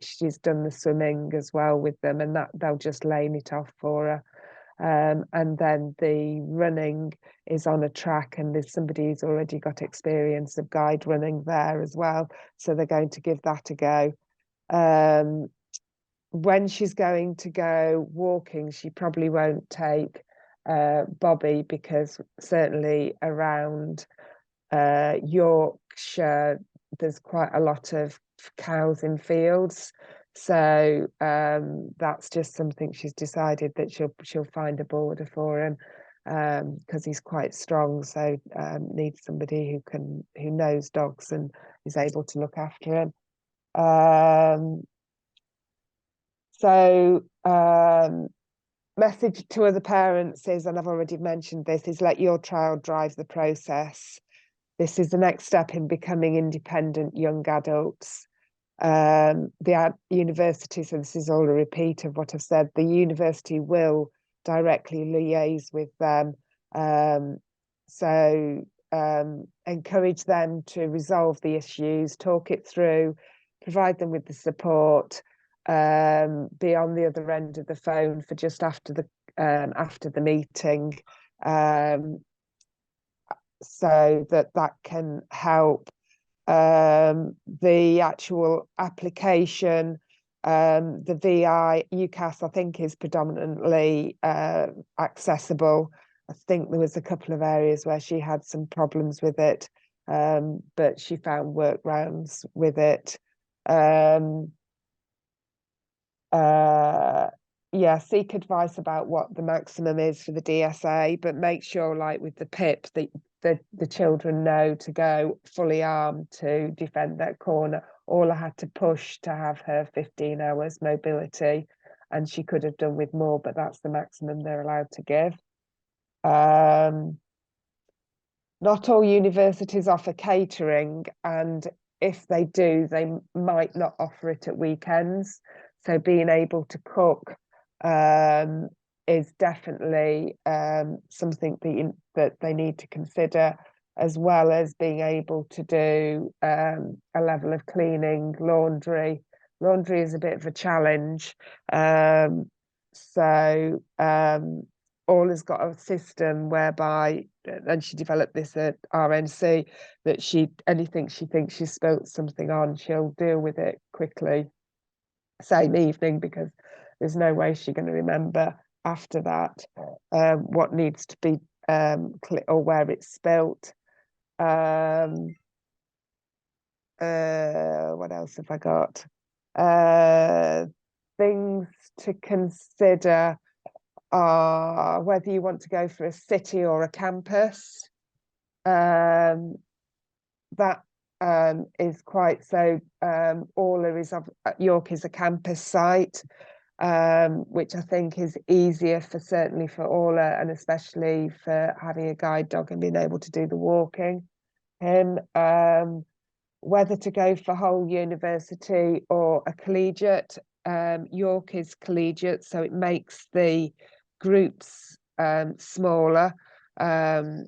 She's done the swimming as well with them, and that they'll just lane it off for her. And then the running is on a track, and there's somebody who's already got experience of guide running there as well, so they're going to give that a go. When she's going to go walking, she probably won't take Bobby, because certainly around Yorkshire there's quite a lot of cows in fields, so that's just something she's decided that she'll find a boarder for him, because he's quite strong, so needs somebody who knows dogs and is able to look after him. Message to other parents is, and I've already mentioned this, is let your child drive the process. This is the next step in becoming independent young adults. The university, so this is all a repeat of what I've said, the university will directly liaise with them. Encourage them to resolve the issues, talk it through, provide them with the support, be on the other end of the phone for just after the meeting, so that can help. The actual application, the VI UCAS, I think, is predominantly accessible. I think there was a couple of areas where she had some problems with it, but she found workarounds with it. Yeah, seek advice about what the maximum is for the DSA, but make sure, like with the PIP, that the children know to go fully armed to defend their corner. Orla had to push to have her 15 hours mobility, and she could have done with more, but that's the maximum they're allowed to give. Not all universities offer catering, and if they do, they might not offer it at weekends. So being able to cook is definitely something that they need to consider, as well as being able to do a level of cleaning, laundry. Laundry is a bit of a challenge. Orla's got a system whereby, and she developed this at RNC, that anything she thinks she spilt something on, she'll deal with it quickly, same evening, because there's no way she's going to remember after that what needs to be or where it's spilt. What else have I got? Things to consider are whether you want to go for a city or a campus. That is quite so. Orla is York is a campus site, which I think is easier certainly for Orla, and especially for having a guide dog and being able to do the walking. Whether to go for whole university or a collegiate. York is collegiate, so it makes the groups smaller for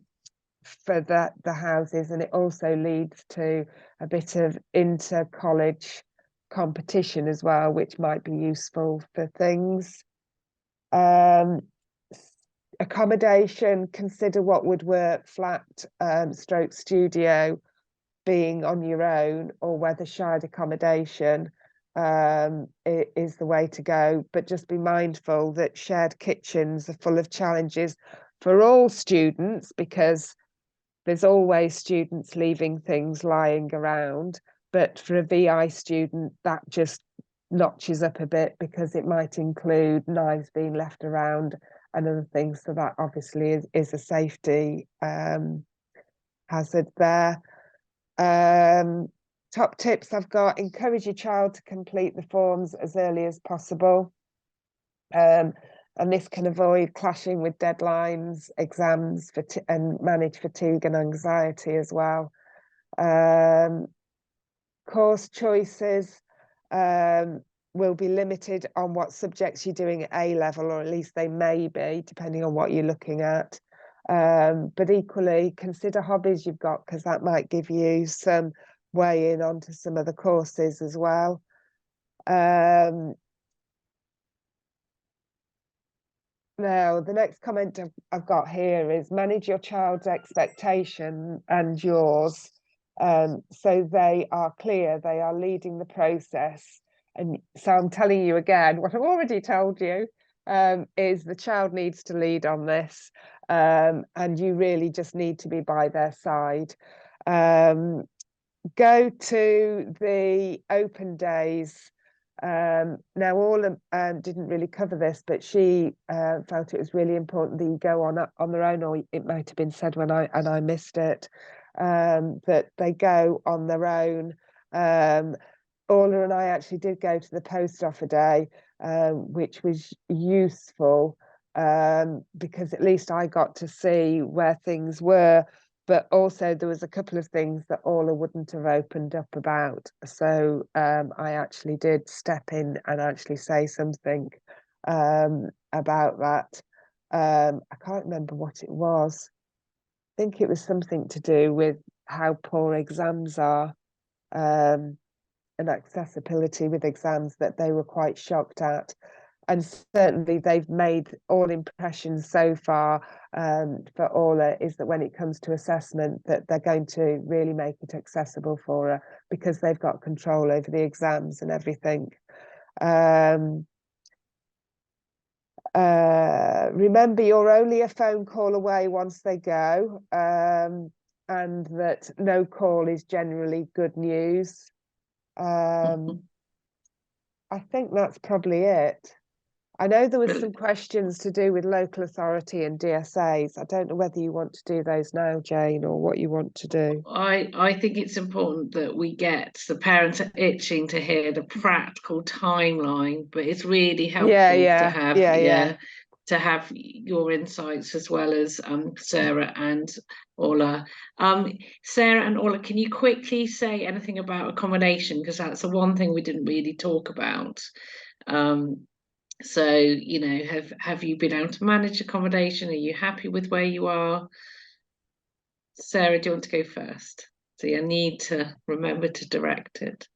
the houses, and it also leads to a bit of inter-college competition as well, which might be useful for things. Accommodation, consider what would work, flat stroke studio, being on your own, or whether shared accommodation is the way to go. But just be mindful that shared kitchens are full of challenges for all students, because there's always students leaving things lying around. But for a VI student, that just notches up a bit, because it might include knives being left around and other things. So that obviously is a safety hazard there. Top tips I've got: encourage your child to complete the forms as early as possible, and this can avoid clashing with deadlines, exams, and manage fatigue and anxiety as well. Course choices will be limited on what subjects you're doing at A level, or at least they may be, depending on what you're looking at. But equally, consider hobbies you've got, because that might give you some way in onto some other courses as well. Now, the next comment I've got here is manage your child's expectation and yours, so they are clear, they are leading the process. And so I'm telling you again, what I've already told you, is the child needs to lead on this, and you really just need to be by their side. Go to the open days. Now, Orla didn't really cover this, but she felt it was really important that you go on their own, or it might have been said when I missed it, that they go on their own. Orla and I actually did go to the post office day, which was useful, because at least I got to see where things were. but also there was a couple of things that Orla wouldn't have opened up about. So I actually did step in and actually say something about that. I can't remember what it was. I think it was something to do with how poor exams are, and accessibility with exams, that they were quite shocked at. And certainly they've made all impressions so far for Orla is that when it comes to assessment, that they're going to really make it accessible for her because they've got control over the exams and everything. Remember, you're only a phone call away once they go, and that no call is generally good news. I think that's probably it. I know there was some questions to do with local authority and DSAs. I don't know whether you want to do those now, Jane, or what you want to do. I think it's important that we get the parents are itching to hear the practical timeline, but it's really helpful to have your insights as well as Sarah and Orla. Sarah and Orla, can you quickly say anything about accommodation, because that's the one thing we didn't really talk about. So, you know, have you been able to manage accommodation? Are you happy with where you are? Sarah, do you want to go first? So you need to remember to direct it.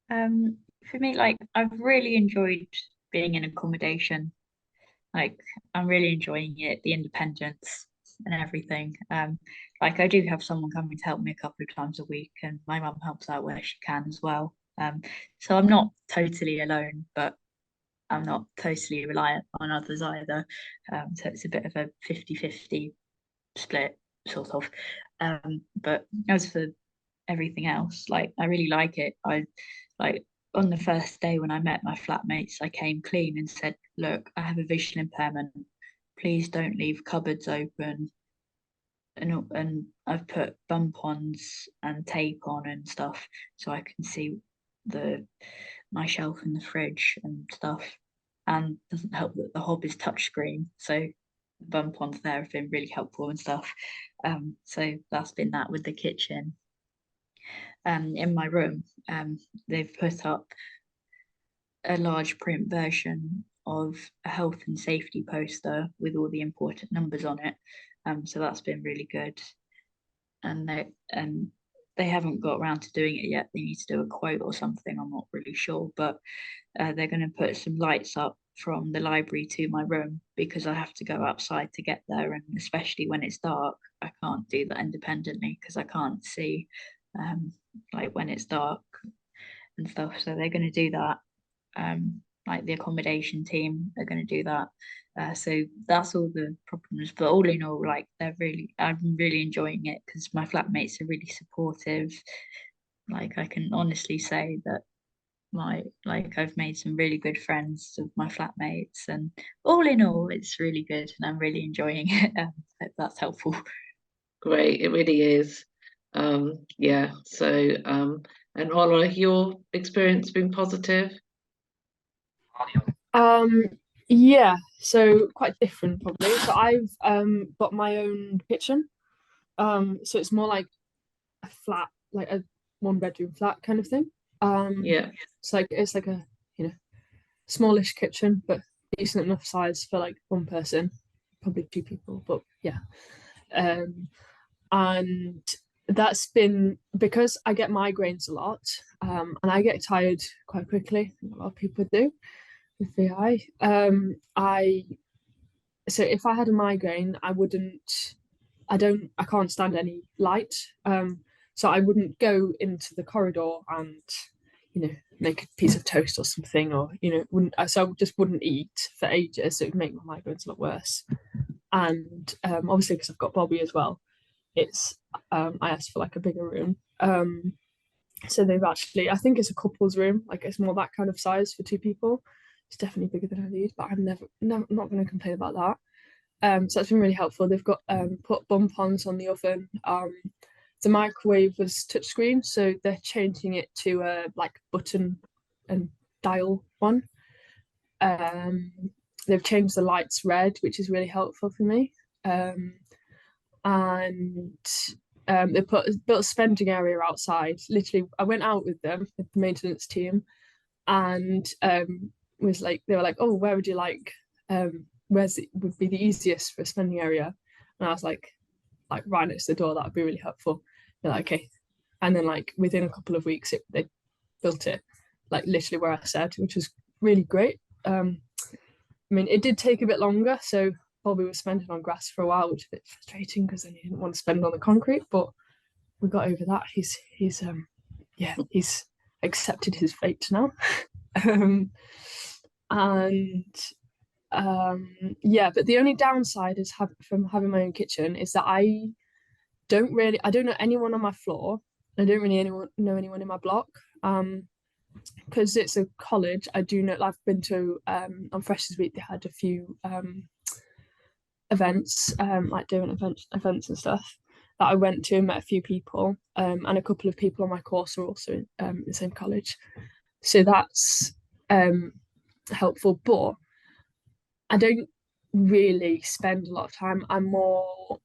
For me, like, I've really enjoyed being in accommodation. Like, I'm really enjoying it, the independence and everything. Like, I do have someone coming to help me a couple of times a week, and my mum helps out where she can as well. So I'm not totally alone, but I'm not totally reliant on others either. So it's a bit of a 50-50 split, sort of. But as for everything else, like, I really like it. I like, on the first day when I met my flatmates, I came clean and said, look, I have a visual impairment. Please don't leave cupboards open. And I've put bump-ons and tape on and stuff so I can see my shelf in the fridge and stuff. And it doesn't help that the hob is touchscreen, so bump-ons there have been really helpful and stuff. So that's been that with the kitchen. In my room, they've put up a large print version of a health and safety poster with all the important numbers on it. So that's been really good. And they haven't got around to doing it yet. They need to do a quote or something, I'm not really sure, but they're going to put some lights up from the library to my room because I have to go outside to get there, and especially when it's dark, I can't do that independently because I can't see like when it's dark and stuff. So they're going to do that. Like the accommodation team are going to do that. So that's all the problems, but all in all, like, I'm really enjoying it because my flatmates are really supportive. Like, I can honestly say that I've made some really good friends with my flatmates, and all in all, it's really good and I'm really enjoying it. Hope that's helpful. Great, it really is. Yeah, so and Ola, your experience been positive? Yeah, so quite different probably. So I've got my own kitchen. So it's more like a flat, like a 1-bedroom flat kind of thing. Yeah. It's like a, you know, smallish kitchen, but decent enough size for like one person, probably 2 people, but yeah. And that's been because I get migraines a lot, and I get tired quite quickly. A lot of people do with VI. So if I had a migraine, I can't stand any light. So I wouldn't go into the corridor and, you know, make a piece of toast or something, or, you know, so I just wouldn't eat for ages. So it would make my migraines a lot worse. And obviously because I've got Bobby as well, it's I asked for like a bigger room. So they've actually, I think it's a couple's room, like it's more that kind of size for 2 people. It's definitely bigger than I need, but I'm never not going to complain about that. So that's been really helpful. They've got put bump-ons on the oven. The microwave was touchscreen, so they're changing it to a like button and dial one. They've changed the lights red, which is really helpful for me. and they built a spending area outside. Literally, I went out with them, with the maintenance team, and was like, they were like, oh, where would you like, where's it would be the easiest for a spending area? And I was like right next to the door, that would be really helpful. They're like, okay. And then like within a couple of weeks, they built it like literally where I said, which was really great. I mean, it did take a bit longer, so Bobby was spending on grass for a while, which is a bit frustrating because then he didn't want to spend on the concrete, but we got over that. He's accepted his fate now. Yeah, but the only downside is from having my own kitchen is that I don't know anyone on my floor. I don't really know anyone in my block. Because it's a college, I do know, I've been to on Freshers Week they had a few events, like doing events and stuff that I went to and met a few people, and a couple of people on my course are also in the same college, so that's helpful. But I don't really spend a lot of time. I'm more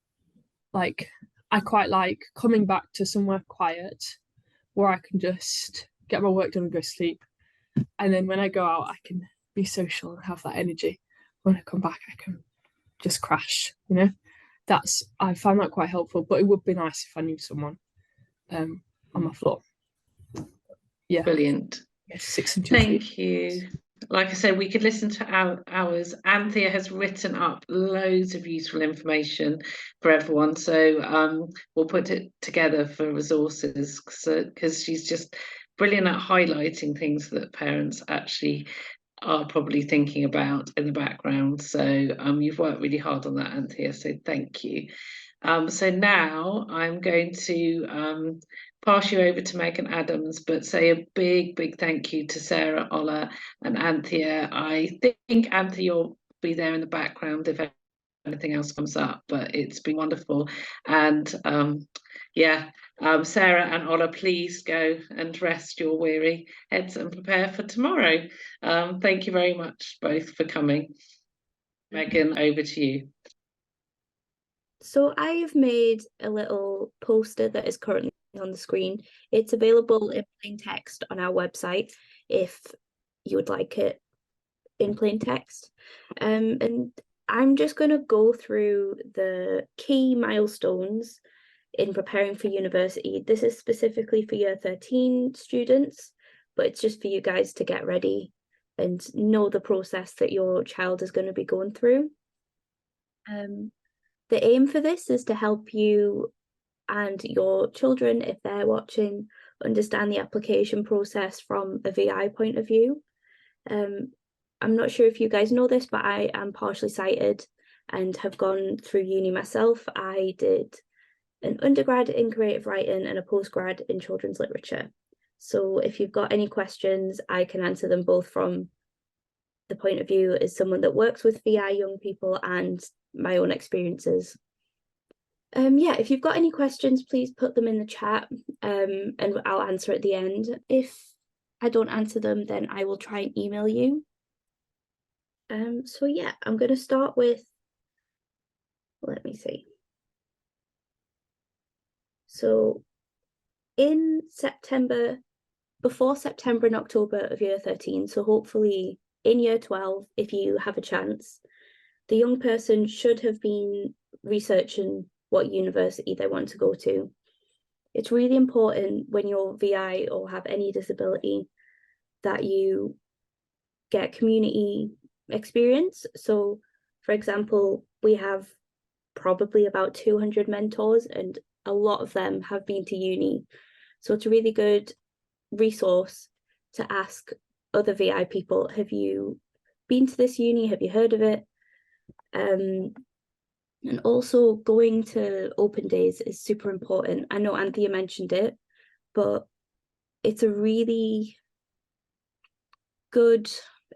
like, I quite like coming back to somewhere quiet where I can just get my work done and go to sleep, and then when I go out I can be social and have that energy. When I come back I can just crash, you know. I find that quite helpful, but it would be nice if I knew someone on my floor. Yeah, brilliant. Yeah, 6 and 2. Thank you. Like I said, we could listen to hours. Anthea has written up loads of useful information for everyone, so we'll put it together for resources, because she's just brilliant at highlighting things that parents actually are probably thinking about in the background. So you've worked really hard on that, Anthea, so thank you. So now I'm going to pass you over to Megan Adams, but say a big thank you to Sarah, Ola and Anthea. I think Anthea, you'll be there in the background if anything else comes up, but it's been wonderful. And Sarah and Ola, please go and rest your weary heads and prepare for tomorrow. Thank you very much both for coming. Megan, over to you. So I've made a little poster that is currently on the screen. It's available in plain text on our website if you would like it in plain text. And I'm just going to go through the key milestones in preparing for university. This is specifically for year 13 students, but it's just for you guys to get ready and know the process that your child is going to be going through. The aim for this is to help you and your children, if they're watching, understand the application process from a VI point of view. I'm not sure if you guys know this, but I am partially sighted and have gone through uni myself. I did an undergrad in creative writing and a postgrad in children's literature. So if you've got any questions, I can answer them both from the point of view as someone that works with VI young people and my own experiences. If you've got any questions, please put them in the chat, and I'll answer at the end. If I don't answer them, then I will try and email you. I'm going to start with, let me see. So in September, before September and October of year 13, so hopefully in year 12, if you have a chance, the young person should have been researching what university they want to go to. It's really important when you're VI or have any disability that you get community experience. So, for example, we have probably about 200 mentors and a lot of them have been to uni. So it's a really good resource to ask other VI people, have you been to this uni? Have you heard of it? And also going to open days is super important. I know Anthea mentioned it, but it's a really good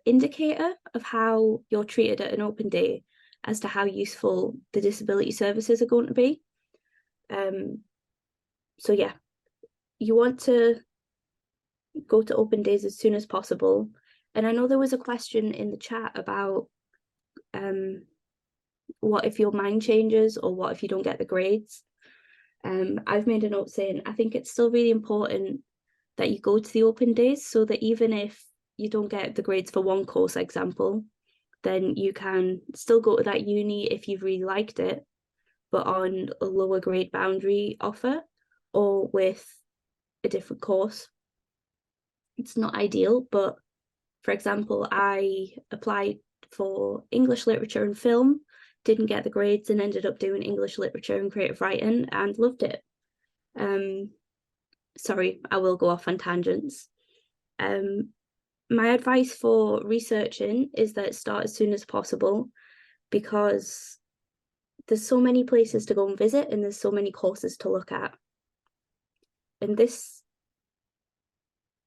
indicator of how you're treated at an open day as to how useful the disability services are going to be. You want to go to open days as soon as possible. And I know there was a question in the chat about what if your mind changes, or what if you don't get the grades? I've made a note saying I think it's still really important that you go to the open days, so that even if you don't get the grades for one course example, then you can still go to that uni if you've really liked it, but on a lower grade boundary offer or with a different course. It's not ideal, but for example, I applied for English literature and film, didn't get the grades, and ended up doing English literature and creative writing and loved it. Sorry, I will go off on tangents. My advice for researching is that start as soon as possible, because there's so many places to go and visit and there's so many courses to look at. And this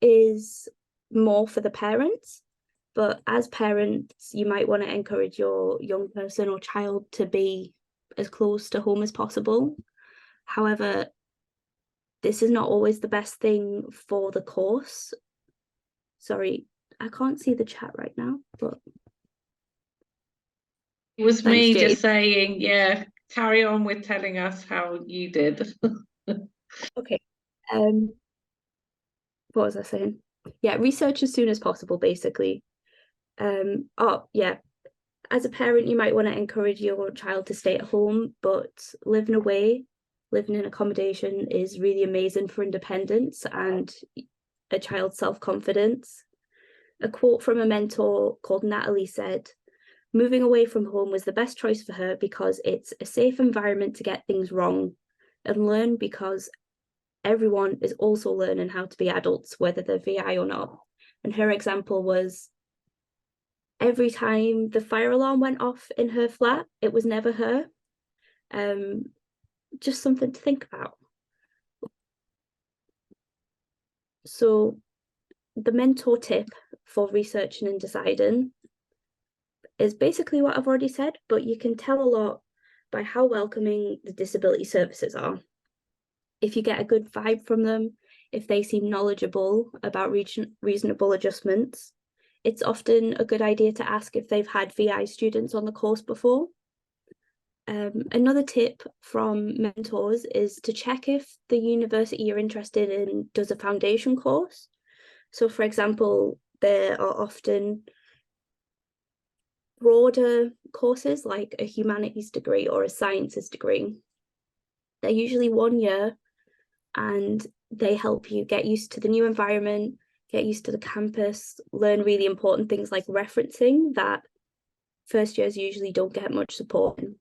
is more for the parents, but as parents, you might want to encourage your young person or child to be as close to home as possible. However, this is not always the best thing for the course. Sorry, I can't see the chat right now, but it was thanks, me Jade. just saying, yeah, carry on with telling us how you did. Okay. What was I saying? Yeah, research as soon as possible, basically. Oh yeah, as a parent, you might want to encourage your child to stay at home, but living away, living in accommodation is really amazing for independence and a child's self-confidence. A quote from a mentor called Natalie said, "Moving away from home was the best choice for her because it's a safe environment to get things wrong and learn, because everyone is also learning how to be adults, whether they're VI or not." And her example was, every time the fire alarm went off in her flat, it was never her. Just something to think about. So the mentor tip for researching and deciding is basically what I've already said, but you can tell a lot by how welcoming the disability services are. If you get a good vibe from them, if they seem knowledgeable about reasonable adjustments, it's often a good idea to ask if they've had VI students on the course before. Another tip from mentors is to check if the university you're interested in does a foundation course. So for example, there are often broader courses like a humanities degree or a sciences degree. They're usually 1 year and they help you get used to the new environment, get used to the campus, learn really important things like referencing that first years usually don't get much support in.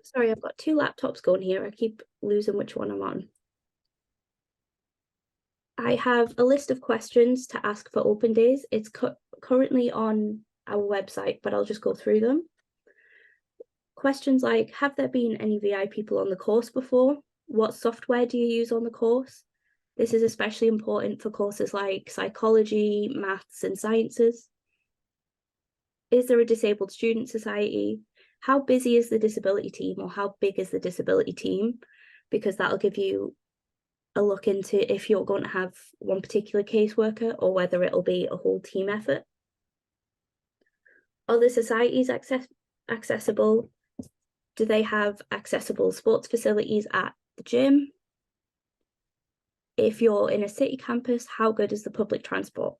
Sorry, I've got 2 laptops going here. I keep losing which one I'm on. I have a list of questions to ask for open days. It's currently on our website, but I'll just go through them. Questions like, have there been any VI people on the course before? What software do you use on the course? This is especially important for courses like psychology, maths, and sciences. Is there a disabled student society? How busy is the disability team, or how big is the disability team? Because that'll give you a look into if you're going to have one particular caseworker or whether it'll be a whole team effort. Are the societies accessible? Do they have accessible sports facilities at the gym? If you're in a city campus, how good is the public transport?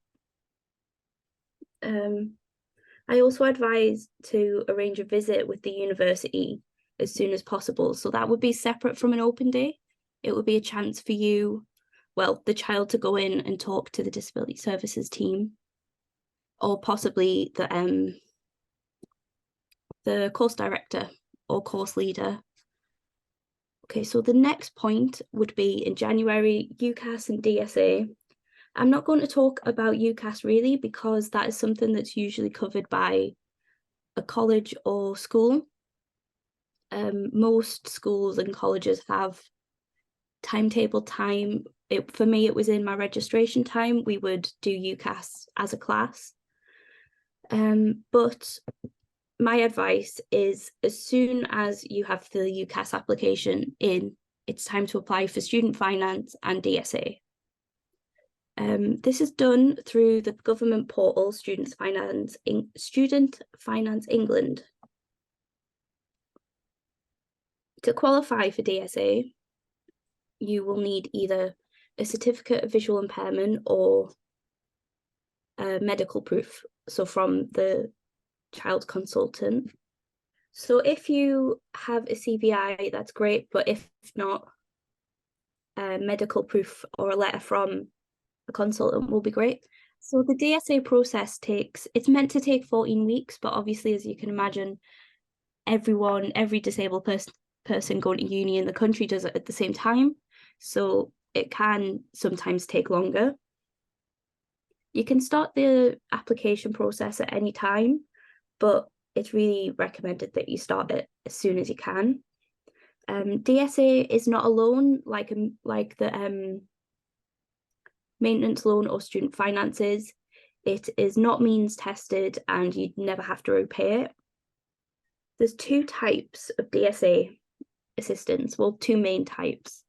I also advise to arrange a visit with the university as soon as possible. So that would be separate from an open day. It would be a chance for you, well, the child to go in and talk to the disability services team, or possibly the course director or course leader. Okay, so the next point would be in January, UCAS and DSA. I'm not going to talk about UCAS really, because that is something that's usually covered by a college or school. Most schools and colleges have timetable time. For me, it was in my registration time. We would do UCAS as a class. But my advice is, as soon as you have the UCAS application in, it's time to apply for student finance and DSA. This is done through the government portal Student Finance England. To qualify for DSA, you will need either a certificate of visual impairment or medical proof, so from the child consultant. So if you have a CVI, that's great, but if not, medical proof or a letter from a consultant will be great. So the DSA process it's meant to take 14 weeks, but obviously, as you can imagine, every disabled person going to uni in the country does it at the same time. So it can sometimes take longer. You can start the application process at any time, but it's really recommended that you start it as soon as you can. DSA is not a loan like the maintenance loan or student finances. It is not means tested and you'd never have to repay it. There's two types of DSA assistance, well, two main types.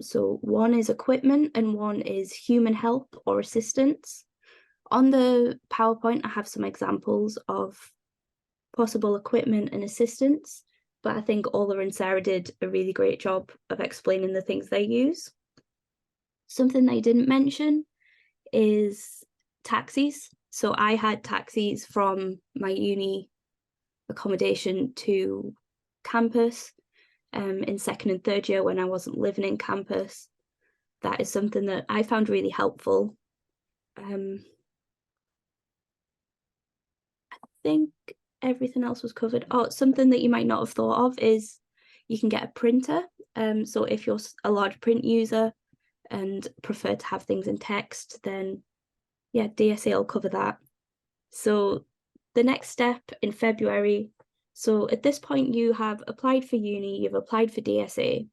So one is equipment and one is human help or assistance. On the PowerPoint, I have some examples of possible equipment and assistance, but I think Ola and Sarah did a really great job of explaining the things they use. Something they didn't mention is taxis. So I had taxis from my uni accommodation to campus in second and third year when I wasn't living in campus. That is something that I found really helpful. I think everything else was covered. Oh, something that you might not have thought of is you can get a printer. So if you're a large print user and prefer to have things in text, then yeah, DSA will cover that. So the next step in February, so at this point you have applied for uni, you've applied for DSA,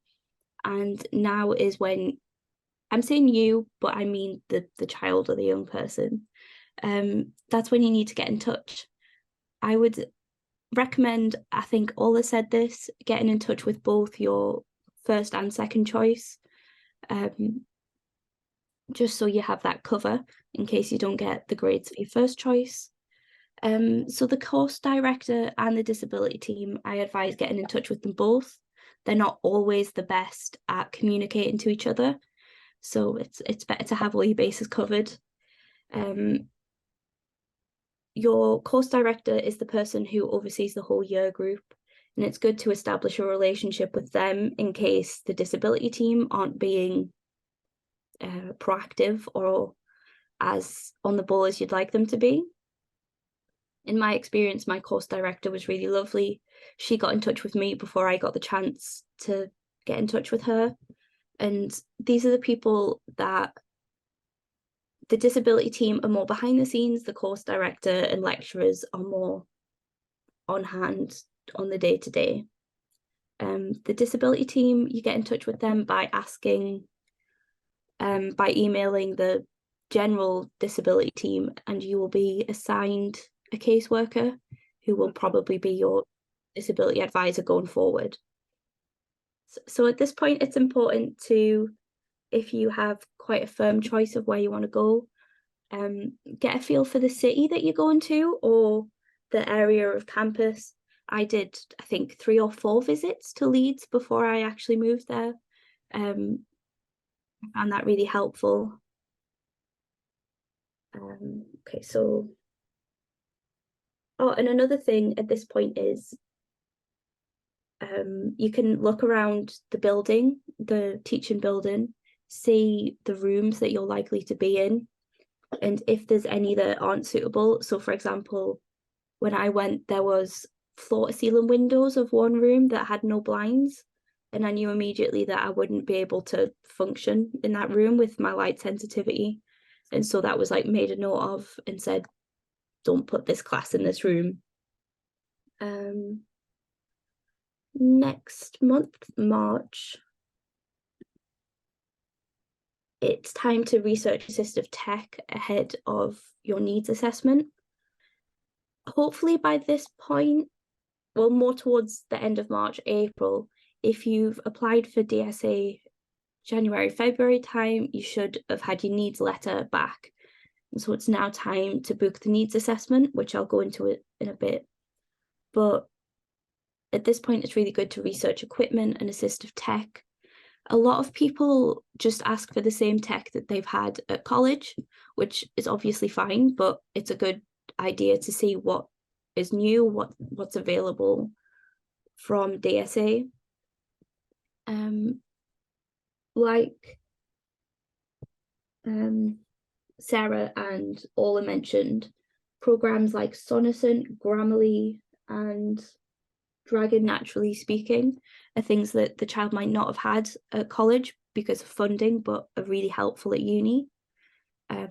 and now is when, I'm saying you, but I mean the child or the young person. That's when you need to get in touch. I would recommend, I think Ola said this, getting in touch with both your first and second choice, just so you have that cover in case you don't get the grades for your first choice. So the course director and the disability team, I advise getting in touch with them both. They're not always the best at communicating to each other, so it's better to have all your bases covered. Your course director is the person who oversees the whole year group, and it's good to establish a relationship with them in case the disability team aren't being proactive or as on the ball as you'd like them to be. In my experience, my course director was really lovely. She got in touch with me before I got the chance to get in touch with her. And these are the people that the disability team are more behind the scenes, the course director and lecturers are more on hand on the day-to-day. The disability team, you get in touch with them by asking, by emailing the general disability team, and you will be assigned a caseworker who will probably be your disability advisor going forward. So at this point, it's important to, if you have quite a firm choice of where you want to go, get a feel for the city that you're going to or the area of campus. I did, I think, 3 or 4 visits to Leeds before I actually moved there. I found that really helpful. Okay, so, oh, and another thing at this point is you can look around the building, the teaching building, see the rooms that you're likely to be in, and if there's any that aren't suitable. So for example, when I went, there was floor-to-ceiling windows of one room that had no blinds, and I knew immediately that I wouldn't be able to function in that room with my light sensitivity. And so that was like made a note of and said, don't put this class in this room. Next month, March, it's time to research assistive tech ahead of your needs assessment. Hopefully by this point, well, more towards the end of March, April, if you've applied for DSA January, February time, you should have had your needs letter back. And so it's now time to book the needs assessment, which I'll go into it in a bit. But at this point, it's really good to research equipment and assistive tech. A lot of people just ask for the same tech that they've had at college, which is obviously fine, but it's a good idea to see what is new, what's available from DSA. Like Sarah and Ola mentioned, programs like Sonocent, Grammarly, and Dragon Naturally Speaking are things that the child might not have had at college because of funding, but are really helpful at uni. I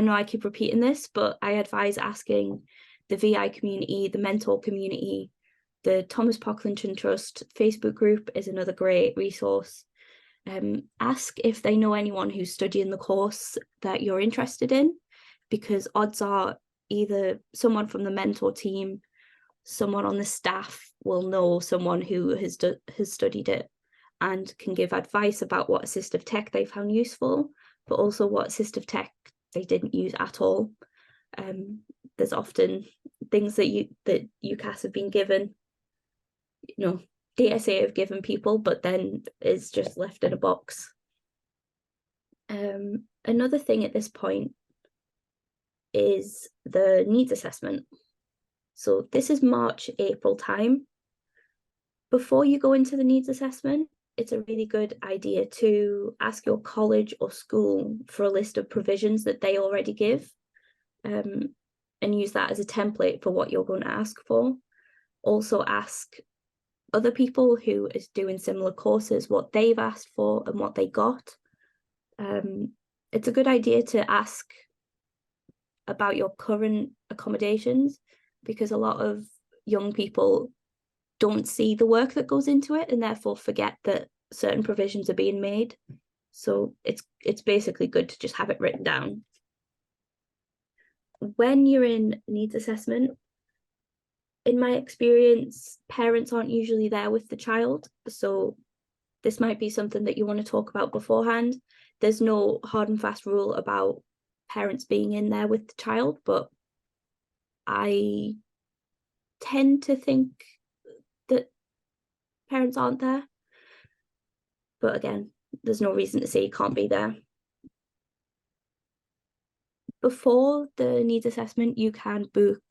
know I keep repeating this, but I advise asking the VI community, the mentor community, the Thomas Pocklington Trust Facebook group is another great resource. Ask if they know anyone who's studying the course that you're interested in, because odds are either someone from the mentor team, someone on the staff will know someone who has studied it and can give advice about what assistive tech they found useful, but also what assistive tech they didn't use at all. There's often things that UCAS have been given, DSA have given people, but then is just left in a box. Another thing at this point is the needs assessment. So this is March, April time. Before you go into the needs assessment, it's a really good idea to ask your college or school for a list of provisions that they already give, and use that as a template for what you're going to ask for. Also ask other people who is doing similar courses what they've asked for and what they got. It's a good idea to ask about your current accommodations, because a lot of young people don't see the work that goes into it and therefore forget that certain provisions are being made. So it's basically good to just have it written down. When you're in needs assessment, in my experience, parents aren't usually there with the child. So this might be something that you want to talk about beforehand. There's no hard and fast rule about parents being in there with the child, but I tend to think that parents aren't there. But again, there's no reason to say you can't be there. Before the needs assessment, you can book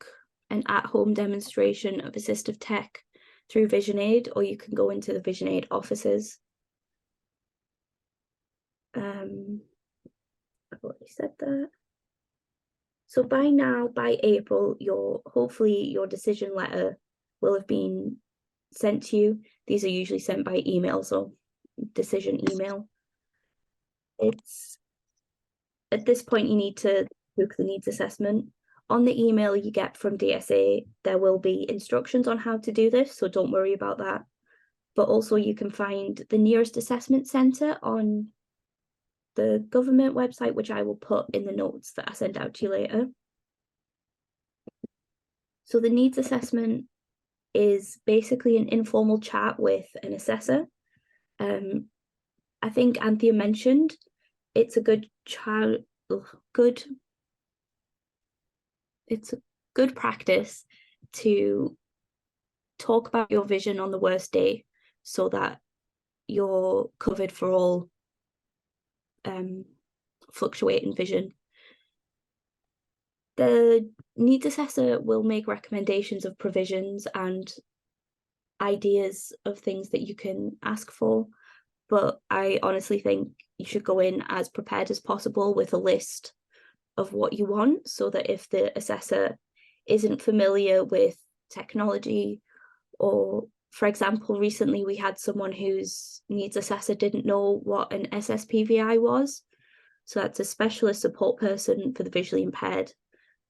an at-home demonstration of assistive tech through Vision Aid, or you can go into the Vision Aid offices. I've already said that. So by now, by April, hopefully your decision letter will have been sent to you. These are usually sent by email, so decision email. It's at this point you need to book the needs assessment. On the email you get from DSA, there will be instructions on how to do this, so don't worry about that. But also you can find the nearest assessment centre on the government website, which I will put in the notes that I send out to you later. So the needs assessment is basically an informal chat with an assessor. I think Anthea mentioned it's a good practice to talk about your vision on the worst day so that you're covered for all fluctuating vision. The needs assessor will make recommendations of provisions and ideas of things that you can ask for, but I honestly think you should go in as prepared as possible with a list of what you want, so that if the assessor isn't familiar with technology, or for example, recently we had someone whose needs assessor didn't know what an SSPVI was. So that's a specialist support person for the visually impaired.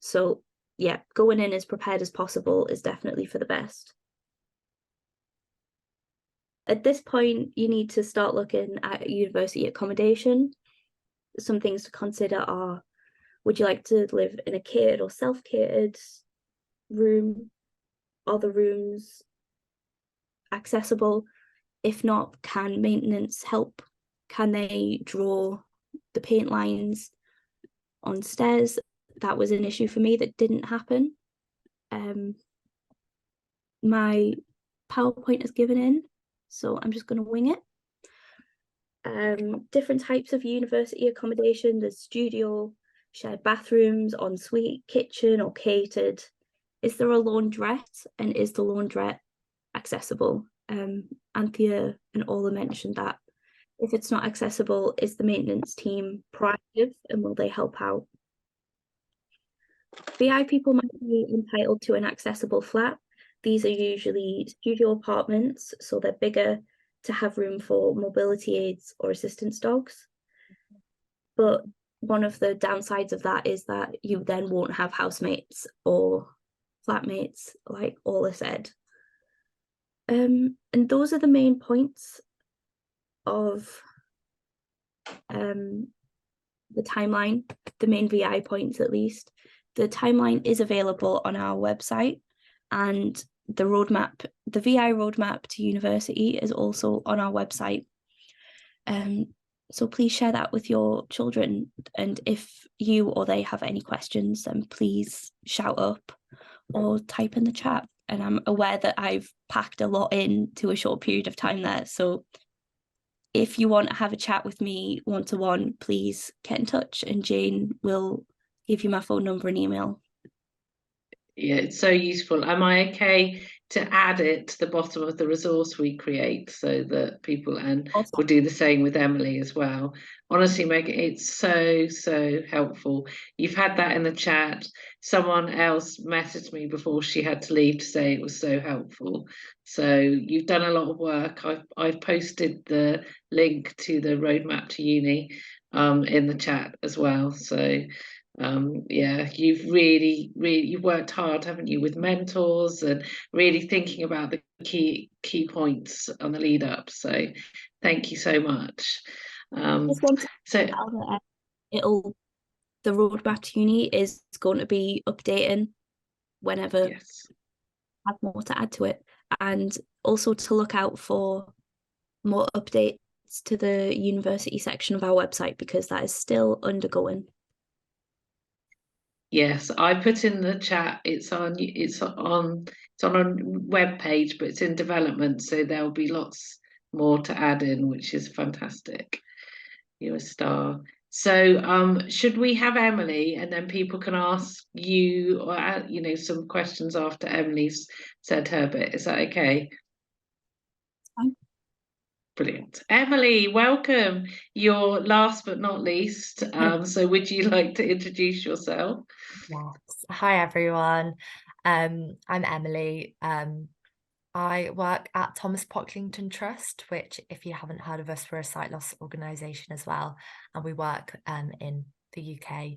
So yeah, going in as prepared as possible is definitely for the best. At this point, you need to start looking at university accommodation. Some things to consider are, would you like to live in a catered or self-catered room? Are the rooms accessible? If not, can maintenance help? Can they draw the paint lines on stairs? That was an issue for me that didn't happen. My PowerPoint is given in, so I'm just going to wing it. Different types of university accommodation. There's studio, shared bathrooms, ensuite, kitchen, or catered. Is there a laundrette, and is the laundrette accessible? Anthea and Ola mentioned that. If it's not accessible, is the maintenance team proactive, and will they help out? VI people might be entitled to an accessible flat. These are usually studio apartments, so they're bigger to have room for mobility aids or assistance dogs. But one of the downsides of that is that you then won't have housemates or flatmates, like Ola said. And those are the main points of the timeline, the main VI points at least. The timeline is available on our website, and the roadmap, the VI roadmap to university, is also on our website. So please share that with your children, and if you or they have any questions, then please shout up or type in the chat. And I'm aware that I've packed a lot into a short period of time there, so if you want to have a chat with me one-to-one, please get in touch, and Jane will give you my phone number and email. Yeah, it's so useful. Am I okay to add it to the bottom of the resource we create so that people, and Awesome. we'll do the same with Emily as well? Honestly, Meg, it's so helpful. You've had that in the chat. Someone else messaged me before she had to leave to say it was so helpful. So you've done a lot of work. I've posted the link to the roadmap to uni in the chat as well. So yeah, you've really you've worked hard, haven't you, with mentors and really thinking about the key points on the lead up. So thank you so much. Just want to So the roadmap to uni is going to be updating whenever yes, I have more to add to it, and also to look out for more updates to the university section of our website, because that is still undergoing. yes, I put in the chat. It's on a web page, but it's in development, so there'll be lots more to add in, which is fantastic. You're a star. So should we have Emily, and then people can ask you, or you know, some questions after Emily's said her bit? Is that okay? Fine. Brilliant. Emily, welcome. You're last but not least. So would you like to introduce yourself? Yes. Hi everyone. I'm Emily. I work at Thomas Pocklington Trust, which, if you haven't heard of us, we're a sight loss organisation as well, and we work in the UK.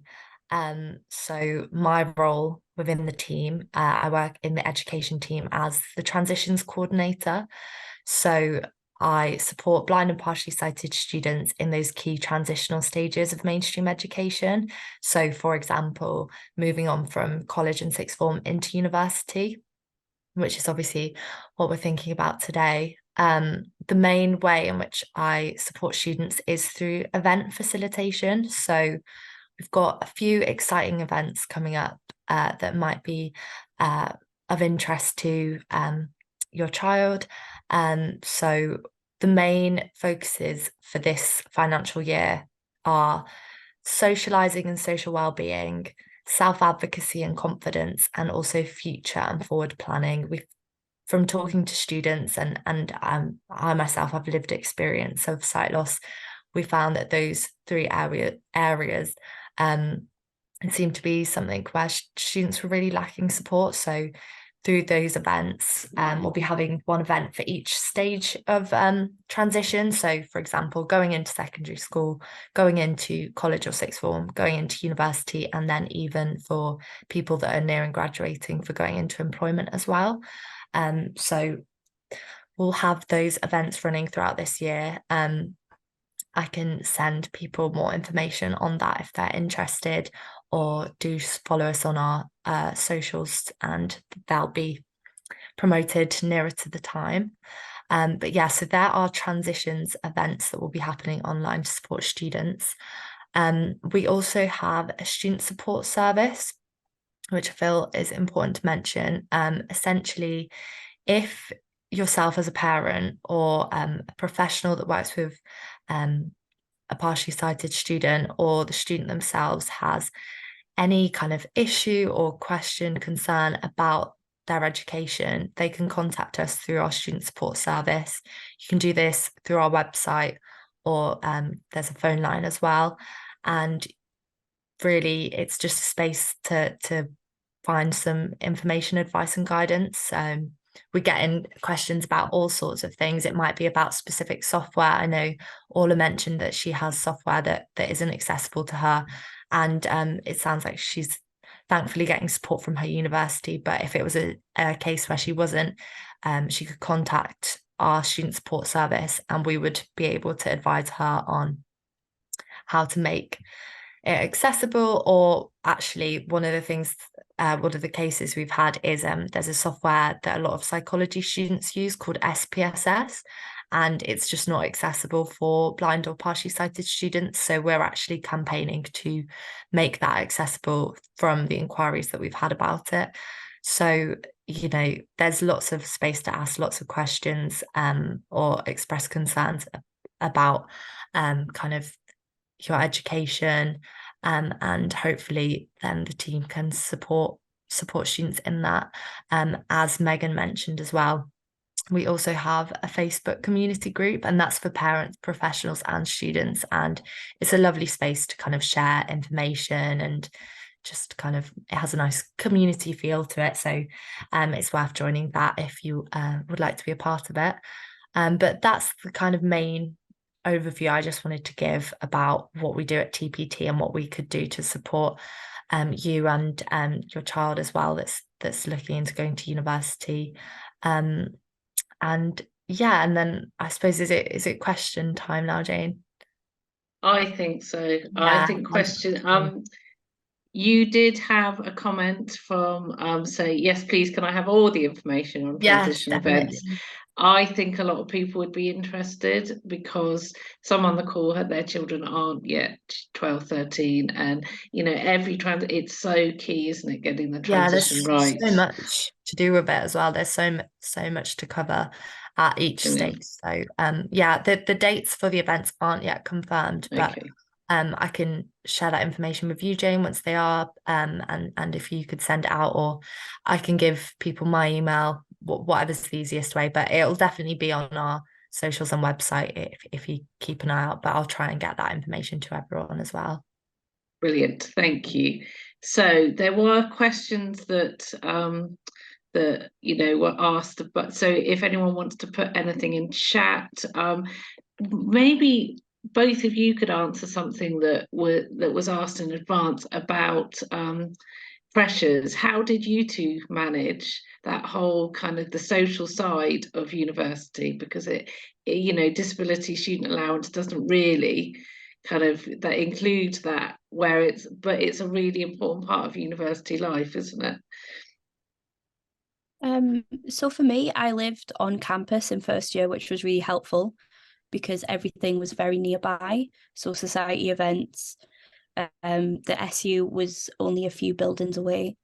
So my role within the team, I work in the education team as the transitions coordinator. So I support blind and partially sighted students in those key transitional stages of mainstream education. So, for example, moving on from college and sixth form into university, which is obviously what we're thinking about today. The main way in which I support students is through event facilitation. So we've got a few exciting events coming up that might be of interest to your child. So the main focuses for this financial year are socialising and social well-being, self-advocacy and confidence, and also future and forward planning. From talking to students and I myself have lived experience of sight loss, we found that those three areas it seemed to be something where students were really lacking support. So through those events, we'll be having one event for each stage of transition. So, for example, going into secondary school, going into college or sixth form, going into university, and then even for people that are nearing graduating, for going into employment as well. So we'll have those events running throughout this year. I can send people more information on that if they're interested, or do follow us on our socials, and they'll be promoted nearer to the time. But yeah, so there are transitions events that will be happening online to support students. We also have a student support service, which I feel is important to mention. Essentially, if yourself as a parent or a professional that works with a partially sighted student, or the student themselves has any kind of issue or question, concern about their education, they can contact us through our student support service. You can do this through our website, or there's a phone line as well. And really, it's just a space to find some information, advice, and guidance. We get in questions about all sorts of things. It might be about specific software. I know Orla mentioned that she has software that isn't accessible to her, and it sounds like she's thankfully getting support from her university. But if it was a case where she wasn't, she could contact our student support service, and we would be able to advise her on how to make it accessible. Or actually, one of the cases we've had is there's a software that a lot of psychology students use called SPSS, and it's just not accessible for blind or partially sighted students. So we're actually campaigning to make that accessible from the inquiries that we've had about it. So, there's lots of space to ask lots of questions or express concerns about kind of your education, and hopefully then the team can support students in that. As Megan mentioned as well, we also have a Facebook community group, and that's for parents, professionals, and students. And it's a lovely space to kind of share information, and just kind of, it has a nice community feel to it. So it's worth joining that if you would like to be a part of it. But that's the kind of main overview I just wanted to give about what we do at TPT and what we could do to support you and your child as well that's looking into going to university. And yeah, and then I suppose is it question time now, Jane? I think so. I think question. You did have a comment from say, yes, please, can I have all the information on transition events? I think a lot of people would be interested, because some on the call had their children aren't yet 12, 13, and it's so key, isn't it, getting the transition right? So much to do with it as well. There's so much to cover at each stage. So the dates for the events aren't yet confirmed, but I can share that information with you, Jane, once they are, and if you could send it out, or I can give people my email, whatever's the easiest way. But it'll definitely be on our socials and website if you keep an eye out. But I'll try and get that information to everyone as well. Brilliant, thank you. So there were questions that were asked, but so if anyone wants to put anything in chat, maybe both of you could answer something that was asked in advance about pressures. How did you two manage that whole kind of the social side of university? Because disability student allowance doesn't really kind of that include that, but it's a really important part of university life, isn't it? So for me, I lived on campus in first year, which was really helpful because everything was very nearby. So society events, the SU was only a few buildings away.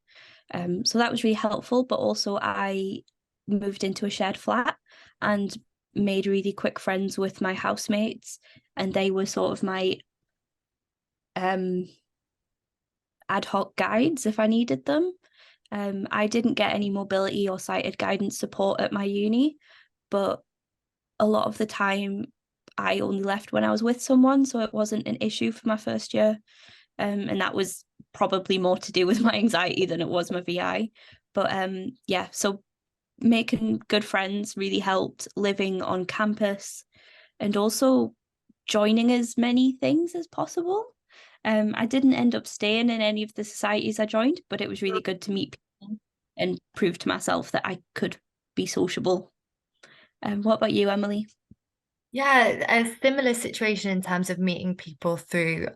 So that was really helpful. But also I moved into a shared flat and made really quick friends with my housemates, and they were sort of my ad hoc guides if I needed them. I didn't get any mobility or sighted guidance support at my uni, but a lot of the time I only left when I was with someone, so it wasn't an issue for my first year. And that was probably more to do with my anxiety than it was my VI. But so making good friends really helped, living on campus, and also joining as many things as possible. I didn't end up staying in any of the societies I joined, but it was really good to meet people and prove to myself that I could be sociable. What about you, Emily? Yeah, a similar situation in terms of meeting people through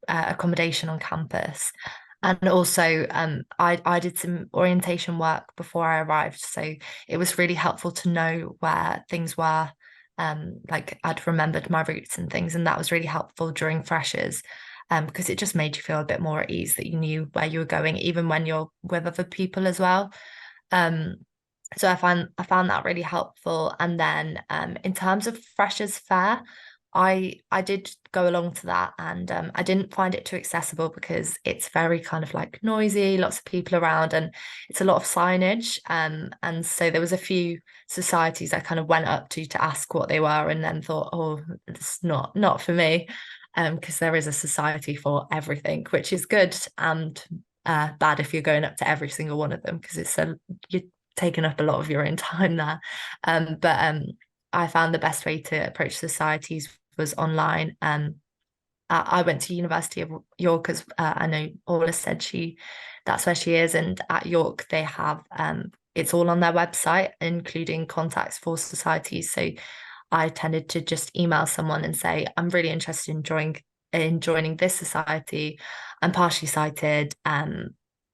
accommodation on campus. And also, I did some orientation work before I arrived, so it was really helpful to know where things were. Like I'd remembered my routes and things, and that was really helpful during freshers, because it just made you feel a bit more at ease that you knew where you were going, even when you're with other people as well. Um, so I found that really helpful. And then in terms of freshers fare, I did go along to that, and I didn't find it too accessible because it's very kind of like noisy, lots of people around, and it's a lot of signage. And so there was a few societies I kind of went up to ask what they were, and then thought, oh, it's not for me, because there is a society for everything, which is good and bad if you're going up to every single one of them, because you're taking up a lot of your own time there. But I found the best way to approach societies was online. I went to University of York, as I know Orla said that's where she is, and at York they have it's all on their website, including contacts for societies. So I tended to just email someone and say, I'm really interested in joining this society. I'm partially sighted.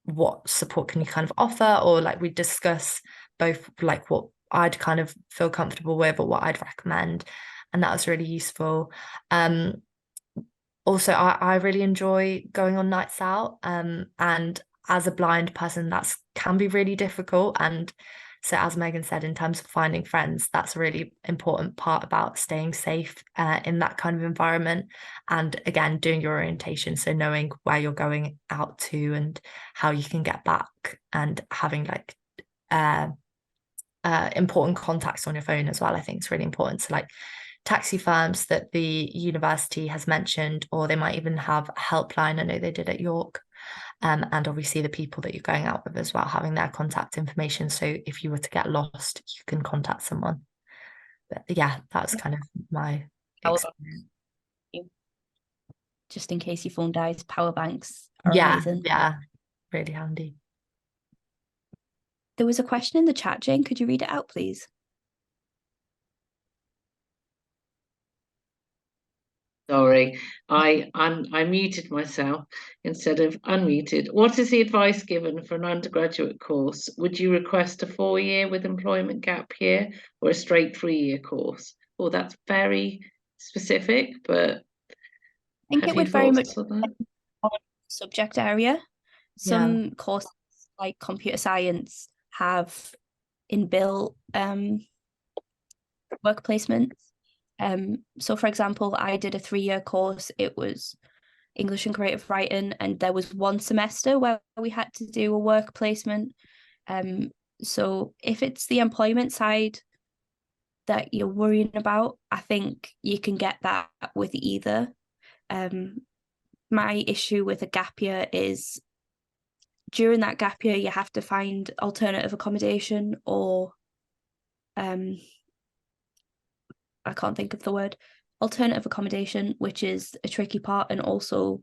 What support can you kind of offer? Or like we discuss both like what I'd kind of feel comfortable with or what I'd recommend. And that was really useful. Also, I really enjoy going on nights out. And as a blind person, that can be really difficult. And so, as Megan said, in terms of finding friends, that's a really important part about staying safe in that kind of environment. And again, doing your orientation, so knowing where you're going out to and how you can get back, and having like important contacts on your phone as well, I think is really important. So like taxi firms that the university has mentioned, or they might even have a helpline. I know they did at York. And obviously the people that you're going out with as well, having their contact information. So if you were to get lost, you can contact someone. But yeah, that's kind of my experience. Just in case your phone dies, power banks are Yeah, amazing. yeah, really handy. There was a question in the chat, Jane. Could you read it out, please? Sorry, I muted myself instead of unmuted. What is the advice given for an undergraduate course? Would you request a 4-year with employment gap year or a straight 3-year course? Oh, that's very specific, but I think have it you would very much thoughts on that? on subject area. Some courses like computer science have inbuilt work placements. So for example, I did a 3-year course. It was English and creative writing, and there was one semester where we had to do a work placement. So if it's the employment side that you're worrying about, I think you can get that with either. My issue with a gap year is during that gap year, you have to find alternative accommodation, or I can't think of the word, alternative accommodation, which is a tricky part. And also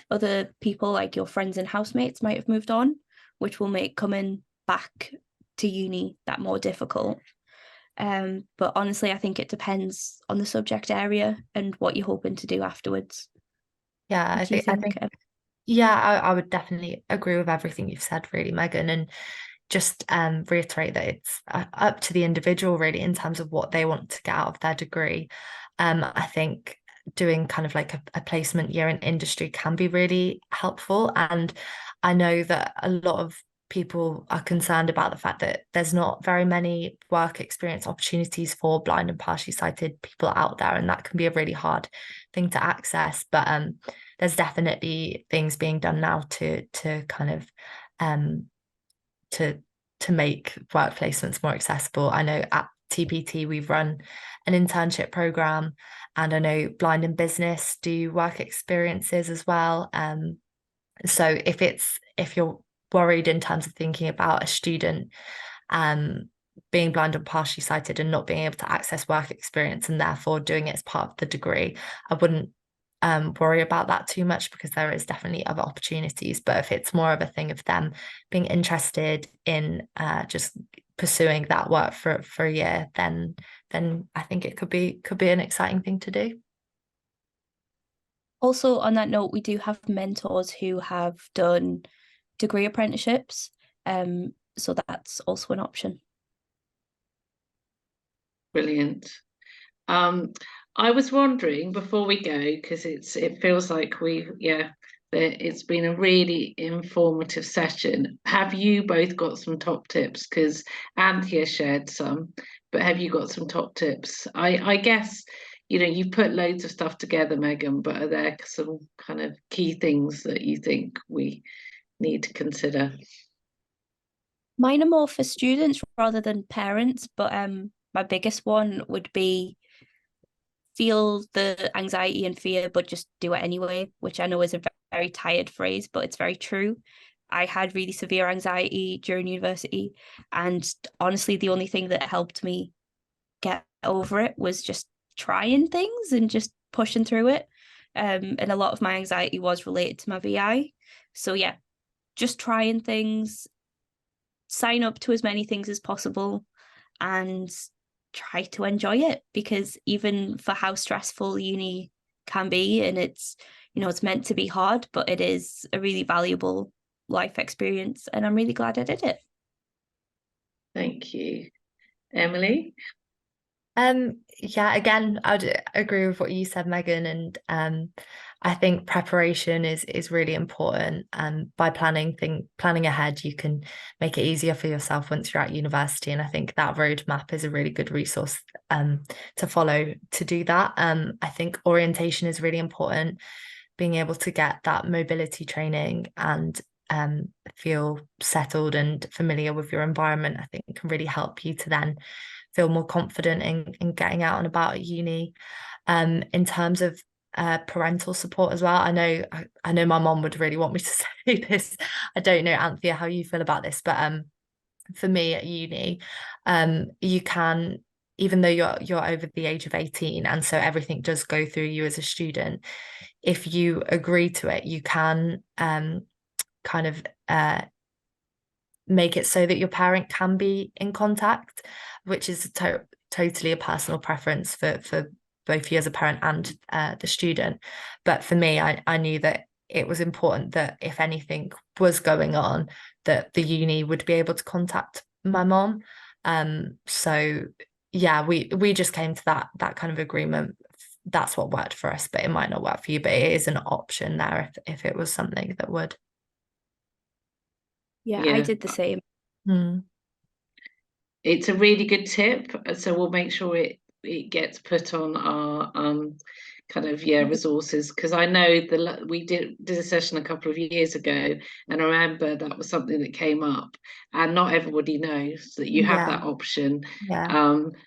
other people like your friends and housemates might have moved on, which will make coming back to uni that more difficult. But honestly, I think it depends on the subject area and what you're hoping to do afterwards. Yeah, I think yeah, I would definitely agree with everything you've said, really, Megan, and just reiterate that it's up to the individual, really, in terms of what they want to get out of their degree. I think doing kind of like a placement year in industry can be really helpful. And I know that a lot of people are concerned about the fact that there's not very many work experience opportunities for blind and partially sighted people out there, and that can be a really hard thing to access. But there's definitely things being done now to kind of to make work placements more accessible. I know at TPT we've run an internship program, and I know Blind in Business do work experiences as well. So if you're worried in terms of thinking about a student being blind or partially sighted and not being able to access work experience and therefore doing it as part of the degree, I wouldn't worry about that too much, because there is definitely other opportunities. But if it's more of a thing of them being interested in just pursuing that work for a year, then I think it could be an exciting thing to do. Also, on that note, we do have mentors who have done degree apprenticeships, so that's also an option. Brilliant. I was wondering before we go, because it feels like it's been a really informative session. Have you both got some top tips? Because Anthea shared some, but have you got some top tips? I guess, you've put loads of stuff together, Megan, but are there some kind of key things that you think we need to consider? Mine are more for students rather than parents, but my biggest one would be feel the anxiety and fear, but just do it anyway, which I know is a very tired phrase, but it's very true. I had really severe anxiety during university, and honestly, the only thing that helped me get over it was just trying things and just pushing through it. And a lot of my anxiety was related to my VI. So yeah, just trying things, sign up to as many things as possible, and try to enjoy it, because even for how stressful uni can be, and it's meant to be hard, but it is a really valuable life experience, and I'm really glad I did it. Thank you. Emily? Yeah, again, I'd agree with what you said, Megan, and I think preparation is really important. And by planning ahead, you can make it easier for yourself once you're at university. And I think that roadmap is a really good resource to follow to do that. I think orientation is really important. Being able to get that mobility training and feel settled and familiar with your environment, I think can really help you to then feel more confident in getting out and about at uni. In terms of parental support as well, I know my mom would really want me to say this. I don't know, Anthea, how you feel about this, but for me at uni, you can, even though you're over the age of 18, and so everything does go through you as a student, if you agree to it, you can kind of make it so that your parent can be in contact, which is totally a personal preference for both you as a parent and the student. But for me, I knew that it was important that if anything was going on, that the uni would be able to contact my mom. So yeah, we just came to that kind of agreement. That's what worked for us, but it might not work for you, but it is an option there if it was something that would. Yeah, I did the same. It's a really good tip, so we'll make sure it gets put on our kind of resources, because I know we did a session a couple of years ago, and I remember that was something that came up, and not everybody knows that you have that option.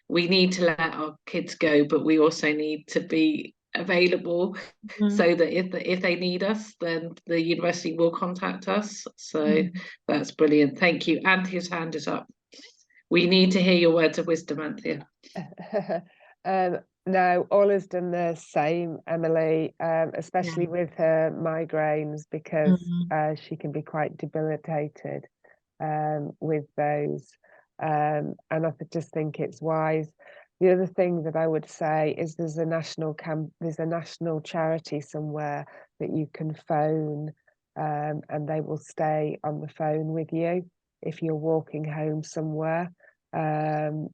We need to let our kids go, but we also need to be available so that if they need us, then the university will contact us. So that's brilliant. Thank you. Anthea's hand is up. We need to hear your words of wisdom, Anthea. No, Ola's done the same, Emily, especially with her migraines, because she can be quite debilitated with those. And I just think it's wise. The other thing that I would say is there's a national charity somewhere that you can phone, and they will stay on the phone with you if you're walking home somewhere. I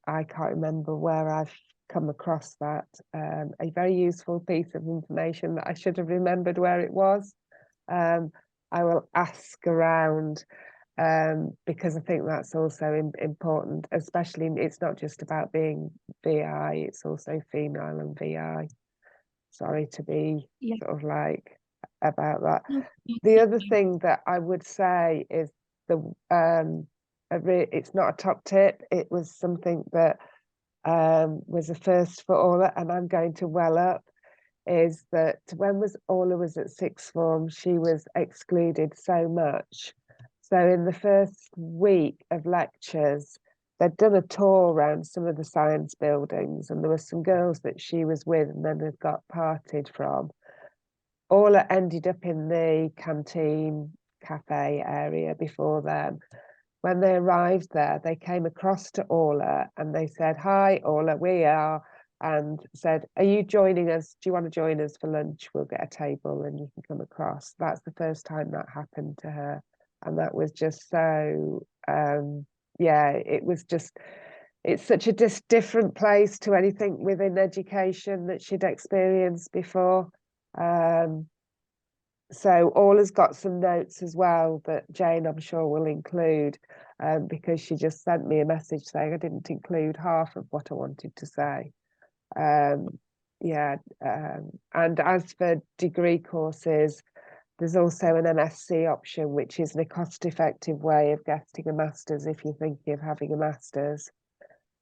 can't remember where I've come across that. A very useful piece of information that I should have remembered where it was. I will ask around, because I think that's also important, especially it's not just about being VI, it's also female and VI. Sorry to be sort of like about that. The other thing that I would say is it's not a top tip. It was something that was a first for Ola, and I'm going to well up, is that when Ola was at sixth form, she was excluded so much. So in the first week of lectures, they'd done a tour around some of the science buildings, and there were some girls that she was with and then had got parted from. Ola ended up in the canteen cafe area before them. When they arrived there, they came across to Ola and they said, "Hi, Ola, we are and said, "Are you joining us? Do you want to join us for lunch? We'll get a table and you can come across." That's the first time that happened to her, and that was just so yeah, it was just, it's such a different place to anything within education that she'd experienced before. So Orla's got some notes as well that Jane, I'm sure, will include, because she just sent me a message saying I didn't include half of what I wanted to say. Yeah, and as for degree courses, there's also an MSc option, which is a cost-effective way of getting a master's if you're thinking of having a master's.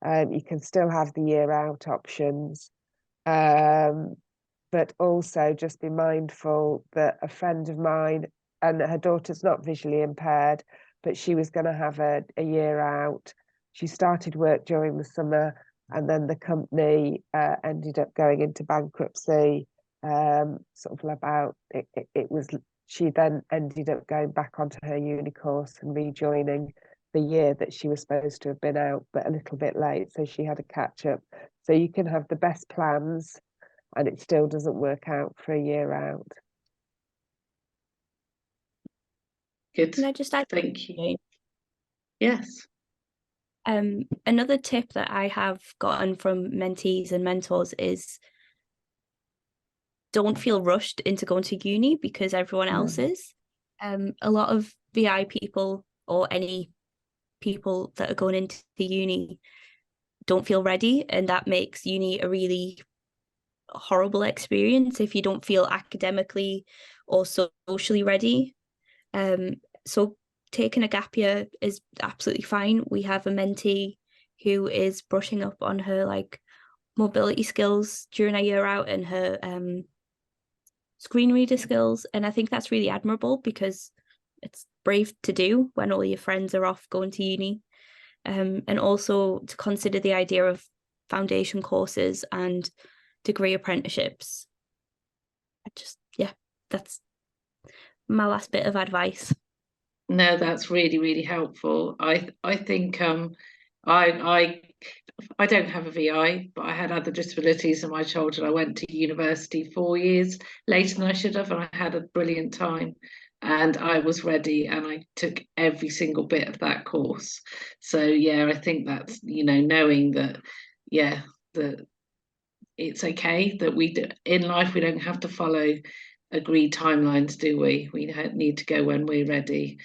You can still have the year-out options. But also just be mindful that a friend of mine, and her daughter's not visually impaired, but she was going to have a year out. She started work during the summer, and then the company ended up going into bankruptcy. Sort of about it was, she then ended up going back onto her uni course and rejoining the year that she was supposed to have been out, but a little bit late, so she had a catch up. So you can have the best plans and it still doesn't work out for a year out. Good. Can I just add? Thank you. Yes. Another tip that I have gotten from mentees and mentors is don't feel rushed into going to uni because everyone else is. A lot of VI people or any people that are going into the uni don't feel ready, and that makes uni a really horrible experience if you don't feel academically or socially ready. So taking a gap year is absolutely fine. We have a mentee who is brushing up on her like mobility skills during a year out and her screen reader skills, and I think that's really admirable because it's brave to do when all your friends are off going to uni. And also to consider the idea of foundation courses and degree apprenticeships. That's my last bit of advice. No, that's really, really helpful. I think I don't have a VI, but I had other disabilities in my childhood. I went to university 4 years later than I should have, and I had a brilliant time. And I was ready, and I took every single bit of that course. So yeah, I think that's, knowing that, yeah, that it's okay that in life we don't have to follow agreed timelines, do we? We need to go when we're ready.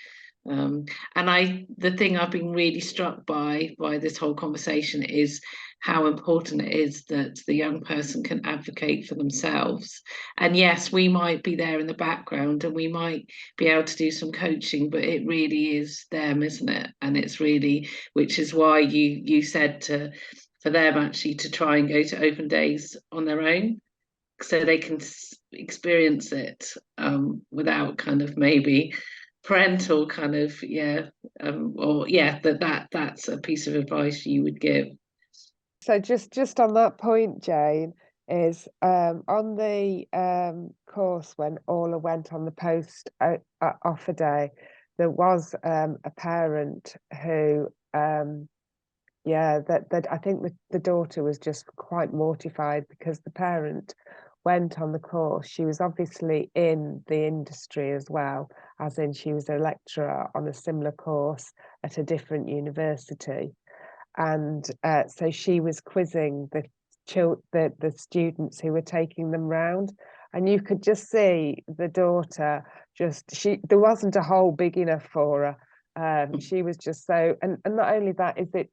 And the thing I've been really struck by this whole conversation is how important it is that the young person can advocate for themselves. And yes, we might be there in the background and we might be able to do some coaching, but it really is them, isn't it? And it's really, which is why you said for them actually to try and go to open days on their own, so they can experience it without kind of maybe parental kind of that's a piece of advice you would give. So just on that point, Jane, is on the course when Orla went on the post offer day, there was a parent who that I think the daughter was just quite mortified because the parent went on the course. She was obviously in the industry as well, as in she was a lecturer on a similar course at a different university. And so she was quizzing the students who were taking them round, and you could just see the daughter there wasn't a hole big enough for her. She was just so, and not only that, is it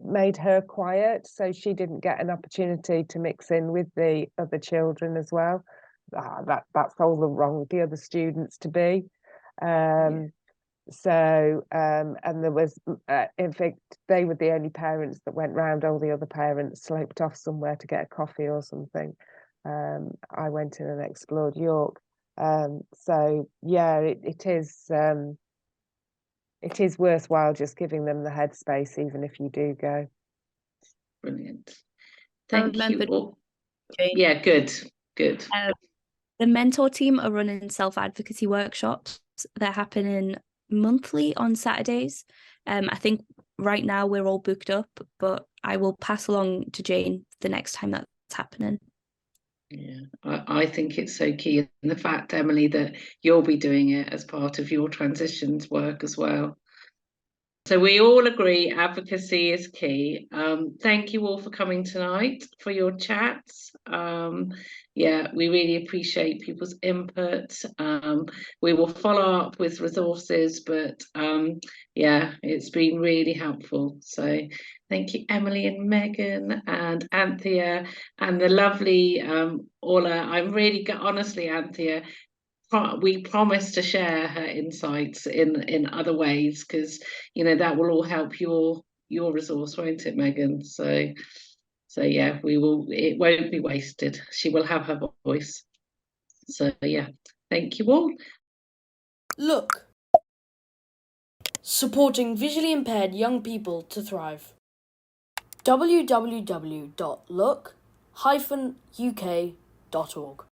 made her quiet, so she didn't get an opportunity to mix in with the other children as well. That's all the wrong with the other students to be. So and there was in fact they were the only parents that went round. All the other parents sloped off somewhere to get a coffee or something. I went in and explored York. So yeah, it is worthwhile just giving them the headspace, even if you do go. Brilliant. Thank you all. Jane. Yeah, good. The mentor team are running self-advocacy workshops. They're happening monthly on Saturdays. I think right now we're all booked up, but I will pass along to Jane the next time that happening. Yeah, I think it's so key. And the fact, Emily, that you'll be doing it as part of your transitions work as well. So we all agree advocacy is key. Thank you all for coming tonight for your chats. Yeah, we really appreciate people's input. We will follow up with resources, but yeah, it's been really helpful. So thank you, Emily and Megan and Anthea and the lovely Ola. I'm really, honestly, Anthea, we promise to share her insights in other ways, because that will all help your resource, won't it, Megan? So yeah, we will, it won't be wasted. She will have her voice. So yeah, thank you all. Look, supporting visually impaired young people to thrive. www.look-uk.org